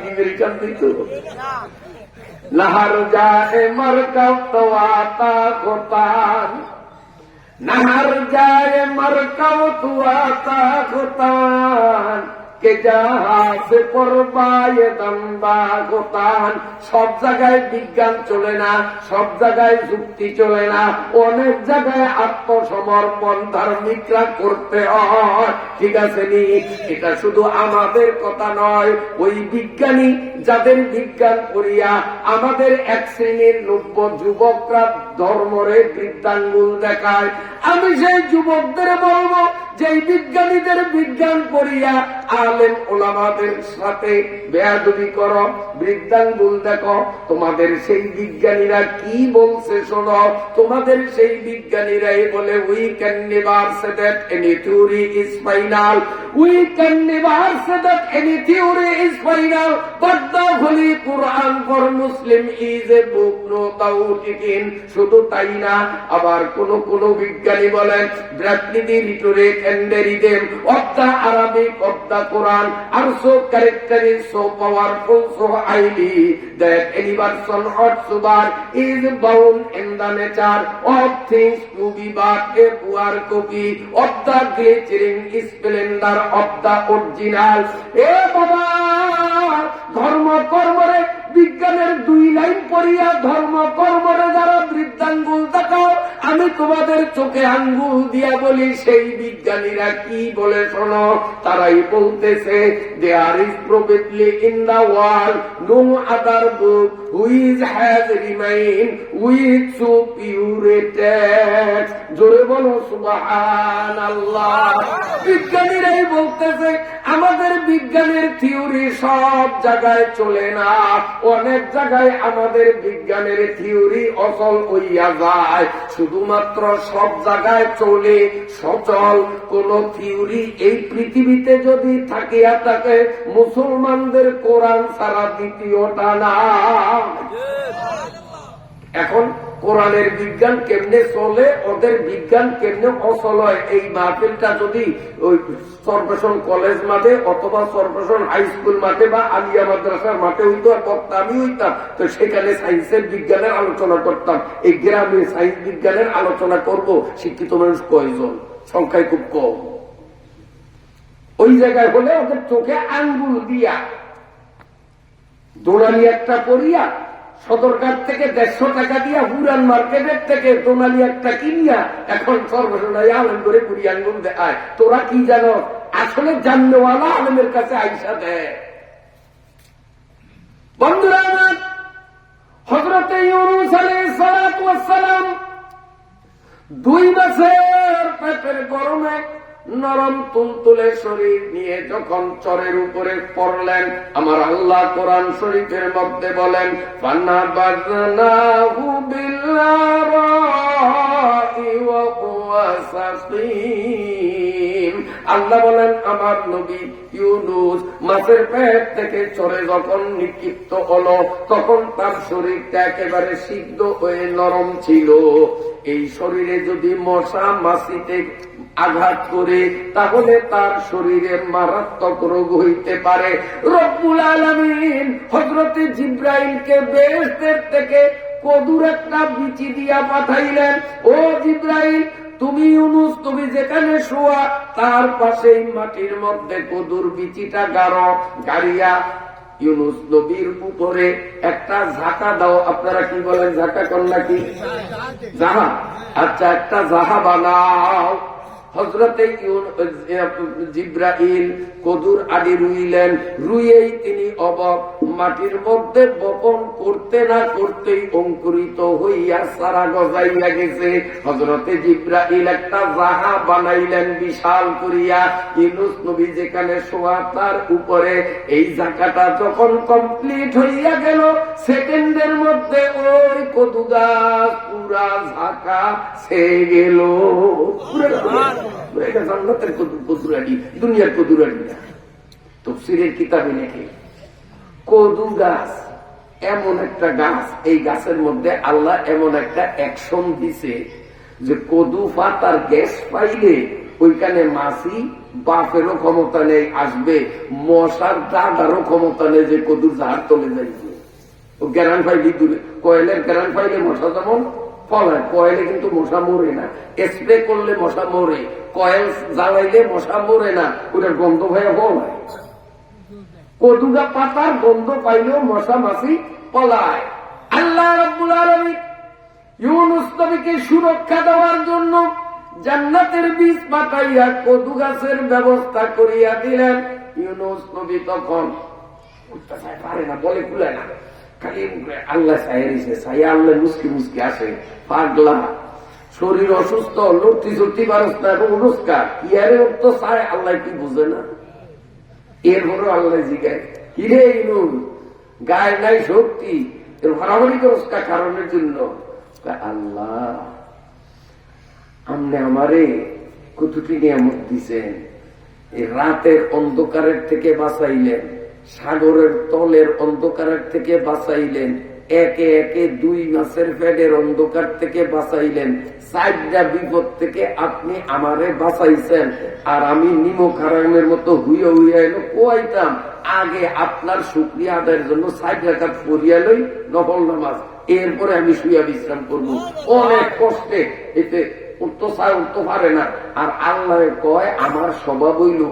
ডিমের হিসাব দিত। নাহার যায় মার্কাব তো আতা কোতান, নাহার যায় মার্কাব তো আতা কোতান, কে যাহাসে পরবায় দন্দা গোতান। সব জায়গায় বিজ্ঞান চলে না, সব জায়গায় যুক্তি চলে না, অনেক জায়গায় আত্মসমর্পণ ধার্মিকরা করতে হয়। ঠিক আছে নি? এটা শুধু আমাদের কথা নয়, ওই বিজ্ঞানী যাদের বিজ্ঞান করিয়া আমাদের এক শ্রেণীর নব্য যুবকরা ধর্মরে বৃদ্ধাঙ্গুল দেখায়, আমি সেই যুবকদের বলবো যে বিজ্ঞানীদের বিজ্ঞান করিয়া আলেম ওলামাদের সাথে বেয়াদবি করো, বৃদ্ধাঙ্গুল দেখো। তোমাদের সেই বিজ্ঞানীরা কি বলছে শোনো। তোমাদের সেই বিজ্ঞানীরাই বলে we can never say that any theory is final, we can never say that any theory is final, but the holy Quran for Muslim is a book no doubt in. শুধু তাই না, আবার কোন কোন বিজ্ঞানী বলেন Bradley the rhetoric and the rhythm of the Arabic of the Quran are so character is so powerful, so highly that any person whatsoever is bound in the nature of things to be but a poor copy of the glittering splendor of the original. এ বাবা, ধর্ম কর্মরে বিজ্ঞানের 2 line পড়িয়া ধর্ম কর্মরে যারা বৃদ্ধাঙ্গুল দেখাও, আমি তোমাদের চোখে আঙ্গুল দিয়া বলি সেই বিজ্ঞানীরা কি বলে শোনো। তারাই বলতেছে there is probably in the world no other book which has remained with superior text. জোরে বলো সুবহানাল্লাহ। বিজ্ঞানীরাই বলতেছে আমাদের বিজ্ঞানের থিওরি সব জায়গায় চলে না, অনেক জায়গায় আমাদের বিজ্ঞানের থিওরি অচল হইয়া যায়। শুধুমাত্র সব জায়গায় চলে সচল কোন থিওরি এই পৃথিবীতে যদি থাকিয়া থাকে, মুসলমানদের কোরআন ছাড়া দ্বিতীয়টা না। এখন কোরআনের বিজ্ঞান কেমনে চলে, ওদের বিজ্ঞান কেমনে অচল হয়, এই মাহফিলটা যদি ওই সর্বেশন কলেজ মাঠে অথবা সর্বেশন হাই স্কুল মাঠে বা আলিয়া মাদ্রাসার মাঠে হইতো, আর বক্তা আমি হইতাম, তো সেখানে সায়েন্সের বিজ্ঞানের আলোচনা করতাম। এই গ্রামে সায়েন্স বিজ্ঞানের আলোচনা করব, শিক্ষিত মানুষ কয়জন? সংখ্যায় খুব কম। ওই জায়গায় হলে ওদের চোখে আঙ্গুল দিয়া দোনালি একটা পরিয়া সদরঘাট থেকে 150 টাকা দিয়া হুরান মার্কেটের থেকে দোনালি একটা কিনিয়া এখন সর্বসনায় আলেম করে কুড়ি আঙ্গুল দেয়। তোরা কি জানো? আসলে জাননেওয়ালা আলেমের কাছে আইসা দেয়। বন্ধুরা আমার, হযরতে ইউনূস আলাইহিস সালাতু ওয়াস সালাম 2 মাসের পেটের গরমে নরম তুলতুলে শরীর নিয়ে যখন চরের উপরে পড়লেন, আমার আল্লাহ কোরআন শরীফের মধ্যে বলেন ফানাবাযনাহু বিল্লাহি ওয়া হুয়া সাকিম। আল্লাহ বলেন আমার নবী ইউনূস মাছের পেট থেকে চরে যখন নিক্ষিপ্ত হলো, তখন তার শরীরটা একেবারে সিদ্ধ হয়ে নরম ছিল। এই শরীরে যদি মশা মাছিতে আঘাত করে, তাহলে তার শরীরে মারাত্মক রোগ হইতে পারে। রব্বুল আলামিন হযরতে জিবরাইলকে বেহেশতের থেকে কদুর একটা বিচি দিয়া পাঠাইলেন। ও জিবরাইল, তুমি ইউনূস, তুমি যেখানে শোয়া তার পাশেই মাটির মধ্যে কদুর বিচিটা গাড়িয়া ইউনূস নবীর উপরে একটা ঝাঁকা দাও। আপনারা কি বলেন? ঝাঁকা কন্যা কি? জাহা। আচ্ছা, একটা জাহা বানাও। হযরতে জিবরাইল কদুর আদি রুইলেন, রুইয়েই তিনি অবাক, মাটির মধ্যে বপন করতে না করতেই অঙ্কুরিত হইয়া সারা গজাইয়া গেছে। হযরতে জিবরাইল একটা জাহা বানাইলেন বিশাল করিয়া, ইউনূস নবী যেখানে শোয়া তার উপরে। এই জাকাটা যখন কমপ্লিট হইয়া গেল, সেকেন্ডের মধ্যে ওই কদু গাছ পুরা ঝাঁকা সে গেল। এটা জান্নাতের কদুরানি, দুনিয়ার কদুরানি না। তাফসীরের কিতাবে লেখে কদু গাছ এমন একটা গাছ, এই গাছের মধ্যে আল্লাহ এমন একটা অ্যাকশন দিছে যে কদু পাতার গ্যাস পাইলে ওইখানে মাছি বাপেরও ক্ষমতা নেই আসবে, মশার দাদারও ক্ষমতা নেই যে কদুর ঝাড় তলে যাইবে। ও গ্যারান ফাইলে দূরে, কয়েলের গ্যারান ফাইলে মশা যেমন ফলায়, কয়েলে কিন্তু মশা মরে না, স্প্রে করলে মশা মরে, কয়েল জ্বালাইলে মশা মরে না, ওটার গন্ধ ভয়ে ফলায়। কদুগা পাতার গন্ধ পাইলেও মশা মাছি পলায়। আল্লাহ রাব্বুল আলামিন ইউনূস নবীকে সুরক্ষা দেওয়ার জন্য জান্নাতের বীজ পাঠাইয়া কদু গাছের ব্যবস্থা করিয়া দিলেন। ইউনূস নবী তখন উঠতে পারে না, বলে খুলে না, খালি আল্লাহ চাইছে, চাইয়া আল্লাহ মুসকি মুসকি আসে, পাগলা শরীর অসুস্থ, লড়তি চড়তি পারস না, এখন উনুস্কার কি আরে তো চায়, আল্লাহ কি বুঝে না? এরপরও আল্লাহ জিগায়, কিরে ইনুস গায়ে নাই শক্তি, এর ভাড়াভাড়ি করস্কা কারণের জন্য। আল্লাহ আপনি আমারে কতটি নিয়ামত দিছেন, এই রাতের অন্ধকারের থেকে বাঁচাইলেন, সাগরের তলের অন্ধকারের থেকে বাঁচাইলেন, একে একে 2 মাসের পেটের অন্ধকার থেকে বাঁচাইলেন, 4টা বিপদ থেকে আপনি আমারে বাঁচাইছেন। আর আমি নিমক হারামের মতো হুইয়া হুইয়া এলো কোয়াইতাম, আগে আপনার শুকরিয়া আদায়ের জন্য 4 রাকাত পড়িয়া লই নফল নামাজ, এরপরে আমি শুইয়া বিশ্রাম করবো। অনেক কষ্টে এতে উঠতে চায়, উঠতে পারে না। আর আল্লাহ কয় আমার স্বভাব হইল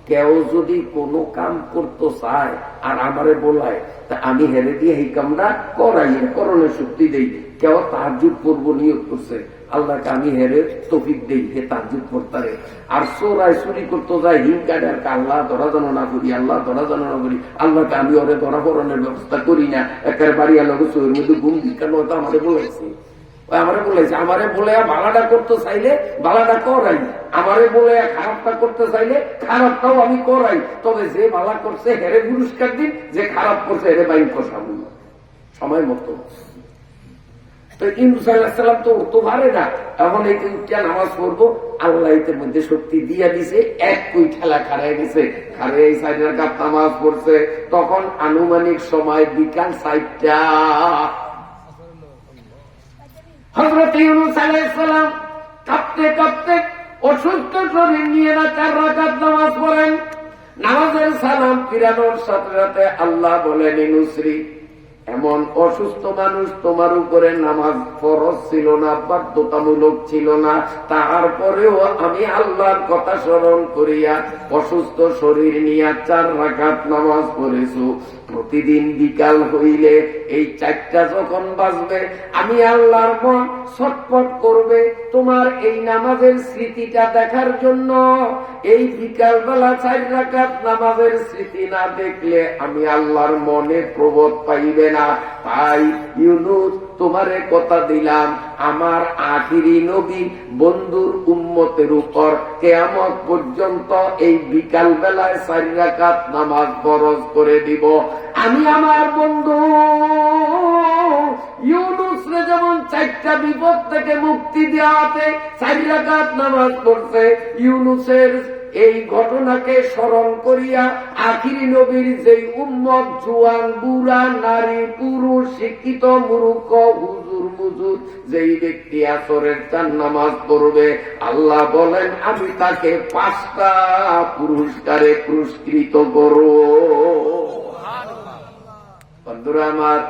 কেউ যদি কোনো কাম করতে চায় আর আমারে বলায়, তা আমি হেরে দিয়ে এই কামটা করাই, করণের শক্তি দেই। কেউ তাহাজ্জুদ পড়বো নিয়োগ করছে, আল্লাহকে আমি হেরে তৌফিক দেই, হে তাহাজ্জুদ পড়তারে। আর চোরাই চুরি করতে যায় হিংকাডে, আর আল্লাহ ধরা জানো না করি, আল্লাহ ধরা জানো না করি, আল্লাহকে আমি ওরে ধরা পড়ানোর ব্যবস্থা করি না, একের বাড়ি আল্লাহ চোরের মধ্যে ঘুম দিকানো তো আমারে বলেছে, আমারে বলেছে, আমারে বলে ভাড়াটা করতে চাইলে ভাড়াটা করাই, আমারে বলে খারাপটা করতে চাইলে খারাপটাও আমি করাই। তবে যে ভালো করছে হেরে পুরস্কার দিন, যে খারাপ করছে হেরে বাইন কষাবো সময় মতো। তো ইউনূস আলাইহিস সালাম তো উঠতে পারে না, এখন এই নামাজ পড়বো, আল্লাহ এর মধ্যে শক্তি দিয়া দিছে, এক কুই ঠেলা খাড়াই গেছে, খাড়াই 4 রাকাত নামাজ পড়ছে। তখন আনুমানিক সময় বিকাল 4টা। হযরত ইউনূস আলাইহিস সালাম কাঁপতে কাঁপতে অসুস্থ শরীর নিয়ে 4 রাকাত নামাজ পড়েন। নামাজের সালাম ফিরানোর সাথে সাথে আল্লাহ বলেন, ইউনূস রে, এমন অসুস্থ মানুষ তোমার উপরে নামাজ ফরজ ছিল না, বাধ্যতামূলক ছিল না, তারপরেও আমি আল্লাহর কথা স্মরণ করিয়া অসুস্থ শরীর নিয়ে 4 রাকাত নামাজ পড়েছো। প্রতিদিন বিকাল হইলে এই 4টা যখন বাজবে, আমি আল্লাহর মন ছটফট করবে তোমার এই নামাজের স্মৃতিটা দেখার জন্য। এই বিকাল বেলা 4 রাকাত নামাজের স্মৃতি না দেখলে আমি আল্লাহর মনে প্রবোধ পাইবে না। তাই ইউনূস তোমারে কথা দিলাম, আমার আখিরি নবী বন্ধুর উম্মতের উপর কিয়ামত পর্যন্ত এই বিকাল বেলায় 4 রাকাত নামাজ ফরজ করে দিব। আমি আমার বন্ধু ইউনূস রে যেমন 4টা বিপদ থেকে মুক্তি দেওয়াতে 4 রাকাত নামাজ পড়ছে, ইউনূসের এই ঘটনাকে স্মরণ করিয়া আখিরি নবীর যেই উম্মত, জুয়ান বুড়া নারী পুরুষ শিক্ষিত মূর্খ হুজুর মুজুর যেই ব্যক্তি আসরের 4 নামাজ পড়বে, আল্লাহ বলেন আমি তাকে 5টা পুরস্কারে পুরস্কৃত করব। বন্ধুরা আমার,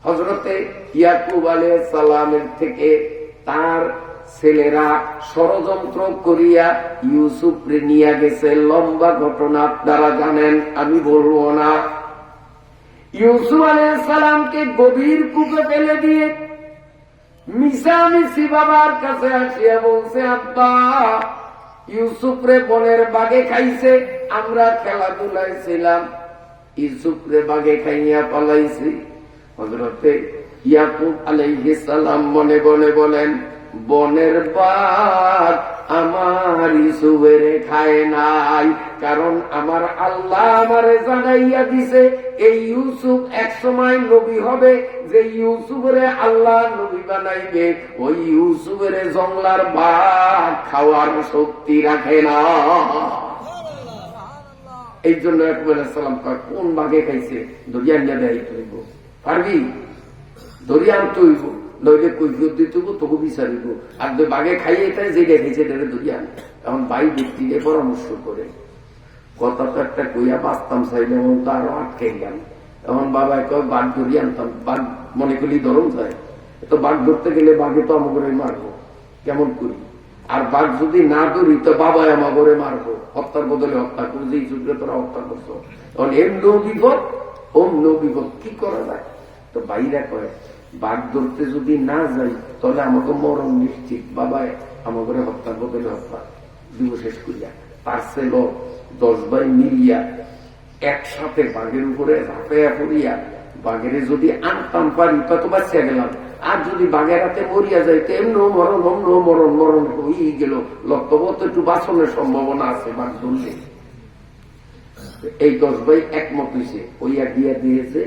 হযরতে ইয়াকুব আলাইহিস সালামের থেকে তার ছেলেরা ষড়যন্ত্র করিয়া ইউসুফরে নিয়ে গেছে। লম্বা ঘটনা আপনারা জানেন, আমি বলবো না। ইউসুফ আলাইহিস সালামকে গভীর কূপে ফেলে দিয়ে মিশামিশি বাবার কাছে আসিয়া বলছে, আব্বা ইউসুফরে বনের বাগে খাইছে, আমরা খেলাধুলায় ছিলাম, ইউসুফরে বাগে খাইয়া পালাইছি। হযরতে ইয়াকুব আলাইহিস সালাম মনে মনে বলেন, বনের বাঘ আমার ইউসুফের খায় নাই, কারণ আমার আল্লাহ আমারে জানাইয়া দিছে এই ইউসুফ এক সময় নবী হবে, যে ইউসুফরে আল্লাহ নবী বানাইবে ওই ইউসুফের জংলার বাঘ খাওয়ার শক্তি রাখে না। এই জন্য ইয়াকুব আলাইহিস সালাম কোন বাঘে খাইছে দরিয়া নিয়ে দেয় তুইব পারবি দরিয়া তুইব নইলে কৈফিয়ত দিতে তবু বিচারিব আর বাঘে খাইয়ে তাই যেটা খেয়েছে এটা দরিয়া এখন ভাই ব্যক্তিকে পরামর্শ করে কথা তো একটা কইয়া বাঁচতাম চাইলে এমন তো আরো আটকে গেলাম এখন বাবাই কয় বাঘ ধরিয়ে আনতাম বাঘ মনে করলি ধরুন যায় তো বাঘ ধরতে গেলে বাঘে তো আমাকে মারবো কেমন করি আর বাঘ যদি না ধরি তো বাবাই আমাকে মারবো হত্যার বদলে হত্যা করে যে যুগে তোরা হত্যা করছো তখন এম নো বিপদ ওম নো বিপদ কি করা যায় তো ভাইরা কয় বাঘ ধরতে যদি না যাই তাহলে আমাকে মরণ নিশ্চিত বাবাই আমাকে হত্যার বদলে হত্যা দিব শেষ করিয়া তার ছেল 10 ভাই মিলিয়া একসাথে বাঘের উপরে ঝাঁপাইয়া পড়িয়া বাঘের যদি আনতাম পারি তত বাঁচিয়া গেলাম আর যদি বাঘের হাতে মরিয়া যাইতে এমন মরণ অন্য মরণ মরণ হয়ে গেল লক্ষ্যবত একটু বাঁচনের সম্ভাবনা আছে বাঘ ধরলে এই 10 ভাই একমত হয়েছে ওইয়া গিয়া দিয়েছে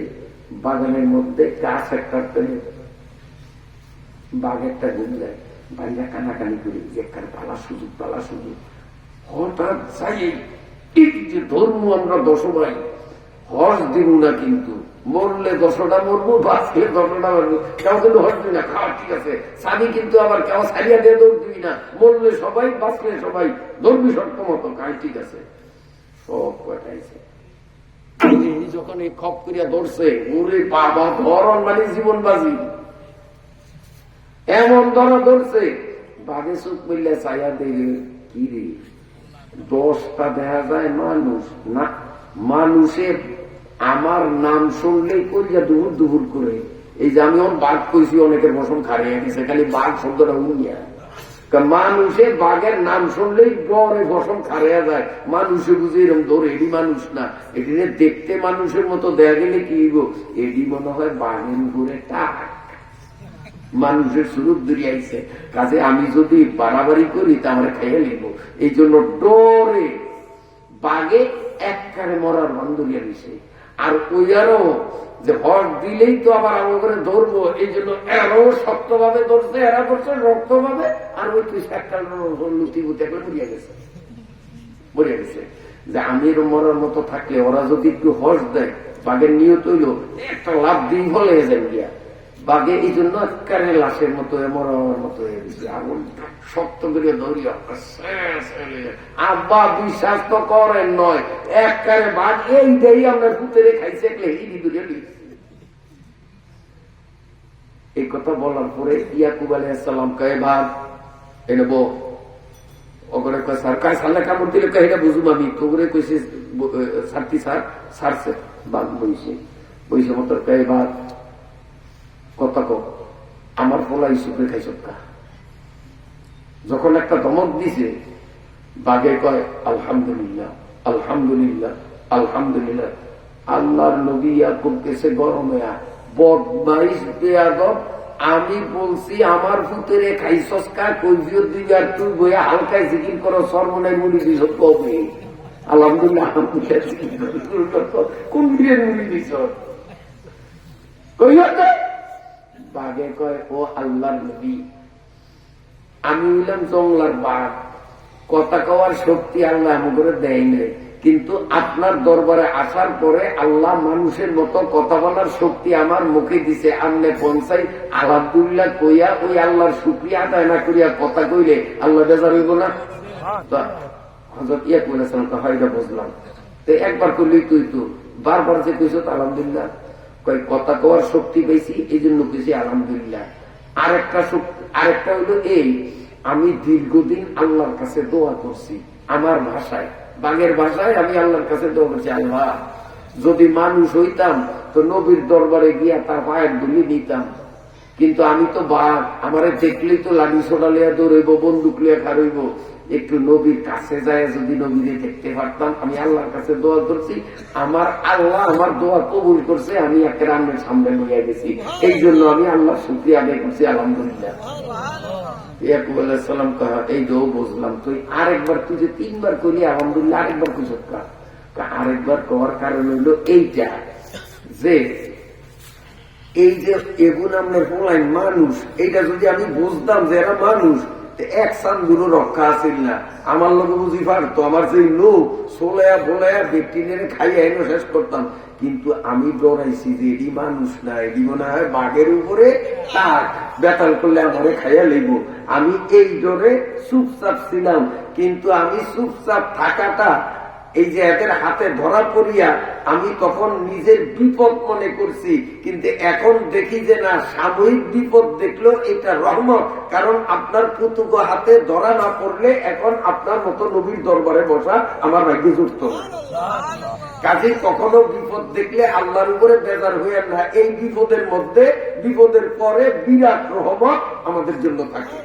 বাগানের মধ্যে গাছ একটা বাঘ একটা ঘুম যায় বাইরা কানাকানি করে একখানে পালা সুযোগ হঠাৎ চাই যে ধর্ম আমরা 10 ভাই হজ দিব না কিন্তু মরলে 10টা মরবো বাঁচলে 10টা মরবো কেউ কিন্তু হজ দিবি না খাওয়া ঠিক আছে স্বামী কিন্তু আবার কেউ সারিয়া দিয়ে দৌড় দিবি না মরলে সবাই বাঁচলে সবাই ধর্মী শর্ত মতো কাজ ঠিক আছে সব কটাইছে যখন এই খপ করিয়া ধরছে ওরে বাবা ধরন মানে জীবন বাজি এমন ধরছে বাঘে চোখ মিললে ছায়া দেবে কি রে 10টা দেখা যায় মানুষ না মানুষের আমার নাম শুনলেই করিয়া দুপুর করে এই যে আমি ওর বাঘ কইছি অনেকের বসন খারিয়ে দিছে খালি বাঘ শব্দটা উনিয়া মানুষের বাঘের নাম শুনলেই গড়ে বসন খারিয়া যায় মানুষে বুঝে এরকম ধরে এটি মানুষ না এটি দেখতে মানুষের মতো দেখা গেলে কি এটি মনে হয় বাঘের উপরে টাক মানুষের সুরূপ দূরে আইছে কাজে আমি যদি বাড়াবাড়ি করি তা আমরা খাইয়া নিব এই জন্য ডরে বাঘে একবারে মরার বান্ধরিয়া দিছে আর ওই আরো যে হট দিলেই তো আবার আমার করে ধরবো এই জন্য এরও শক্ত ভাবে ধরছে এরা ধরছে রক্ত ভাবে আর ওই তুই একটা লুতিবুতে করে মরিয়া গেছে যে আমি মরার মতো থাকলে ওরা যদি একটু হস দেয় বাঘের নিয়ত হইল একটা লাভ দিন হলে যায় গিয়া বাঘে এই জন্য একেবারে লাশের মতো মরার মতো হয়ে গেছে আগুন শক্ত করে ধরিয়া আব্বা বিশ্বাস তো করেন নয় একবারে বাঘ এইটাই আমরা পুতেরে খাইছে এই কথা বলার পরে ইয়াকুব আলাইহিস সালাম কয় ভাগ এনেব ওগরে কয় সরকার সাল্লা কামড় দিলে কয় এটা বুঝুম আমি তোগরে কইছে সারতি সারছে বাঘ বইছে মতো কয় ভাগ কথা কো আমার পোলাই শুক্রে খাই সবকা যখন একটা ধমক দিছে বাঘে কয় আলহামদুলিল্লাহ আলহামদুলিল্লাহ আলহামদুলিল্লাহ আল্লাহর নবী ইয়াকুব কেসে গরমে বদমাইশ বেয়াদব আমি বলছি আমার পুত্রে খাইছস কা কৈফিয়ত দিবি আর তুই বইয়া হালকায় জিকির করো সর্বনাই মুড়ি দিছ কবে আলহামদুলিল্লাহ কোন দিনের মুড়ি দিছ কৈফিয়ত বাঘে কয় ও আল্লাহর নবী আমি হইলাম জংলার বাঘ কথা কওয়ার শক্তি আল্লাহ আমাকে দেয় নাই কিন্তু আপনার দরবারে আসার পরে আল্লাহ মানুষের মতো কথা বলার শক্তি আমার মুখে দিছে আমনে পৌঁছাই আলহামদুলিল্লাহ কইয়া ওই আল্লাহর শুকরিয়া আদায় না করিয়া কথা কইলে আল্লাহ বেজার হইব না হযরত ইয়াকুব আলাইহিস সালাম কথা বুঝলাম তো একবার কইলি তুই তো বারবার যে কইছ আলহামদুলিল্লাহ কয় কথা কওয়ার শক্তি পেয়েছি এই জন্য কইছি আলহামদুলিল্লাহ আরেকটা হলো এই আমি দীর্ঘদিন আল্লাহর কাছে দোয়া করছি আমার ভাষায় বাঘের ভাষায় আমি আল্লাহর কাছে দোয়া করছি আল্লাহ যদি মানুষ হইতাম তো নবীর দরবারে গিয়া তার পায়ের ধুলি নিতাম কিন্তু আমি তো বাঘ আমারে দেখলেই তো লাঠি ছোটা লিয়া দৌড়াইব বন্দুক লিয়া খারইব একটু নবীর কাছে যায় যদি নবীরে দেখতে পারতাম আমি আল্লাহর কাছে দোয়া করছি আমার আল্লাহ আমার দোয়া কবুল করছে আমি একটা রান্নার সামনে নিয়ে গেছি এই জন্য আমি আল্লাহ শুকরিয়া আদায় করছি আলহামদুলিল্লাহ ইয়াকুব আলাইহিস সালাম কয় এই দোয়া বুঝলাম তুই আরেকবার তুই যে 3বার কইলি আলহামদুলিল্লাহ আরেকবার কইছস আরেকবার করার কারণ হইল এইটা যে এই যে এগুলো আপনার পোলাই মানুষ এইটা যদি আমি বুঝতাম যে এরা মানুষ এক সানগুলো রক্ষা আসিল না, আমার লোক বুঝি পারতো, আমার সেই লোক সোলায়া বোলায়া ব্যক্তিদের খাইয়া এনে শেষ করতাম। কিন্তু আমি ডরাইছি যে এটি মানুষ না, এটি মনে হয় বাঘের উপরে তাক, বেতাল করলে আমারে খাইয়া লইব। আমি এই ডরে চুপচাপ ছিলাম। কিন্তু আমি চুপচাপ থাকাটা, এই যে এদের হাতে ধরা পড়িয়া আমি তখন নিজের বিপদ মনে করছি, কিন্তু এখন দেখি যে না, সাময়িক বিপদ দেখলো এটা রহমত। কারণ আপনার পুতুক হাতে ধরা না পড়লে এখন আপনার মতো নবীর দরবারে বসা আমার ভাগ্যে জুটত না। কাজে কখনো বিপদ দেখলে আল্লাহর উপরে বেজার হইয়া না, এই বিপদের মধ্যে, বিপদের পরে বিরাট রহমত আমাদের জন্য থাকে।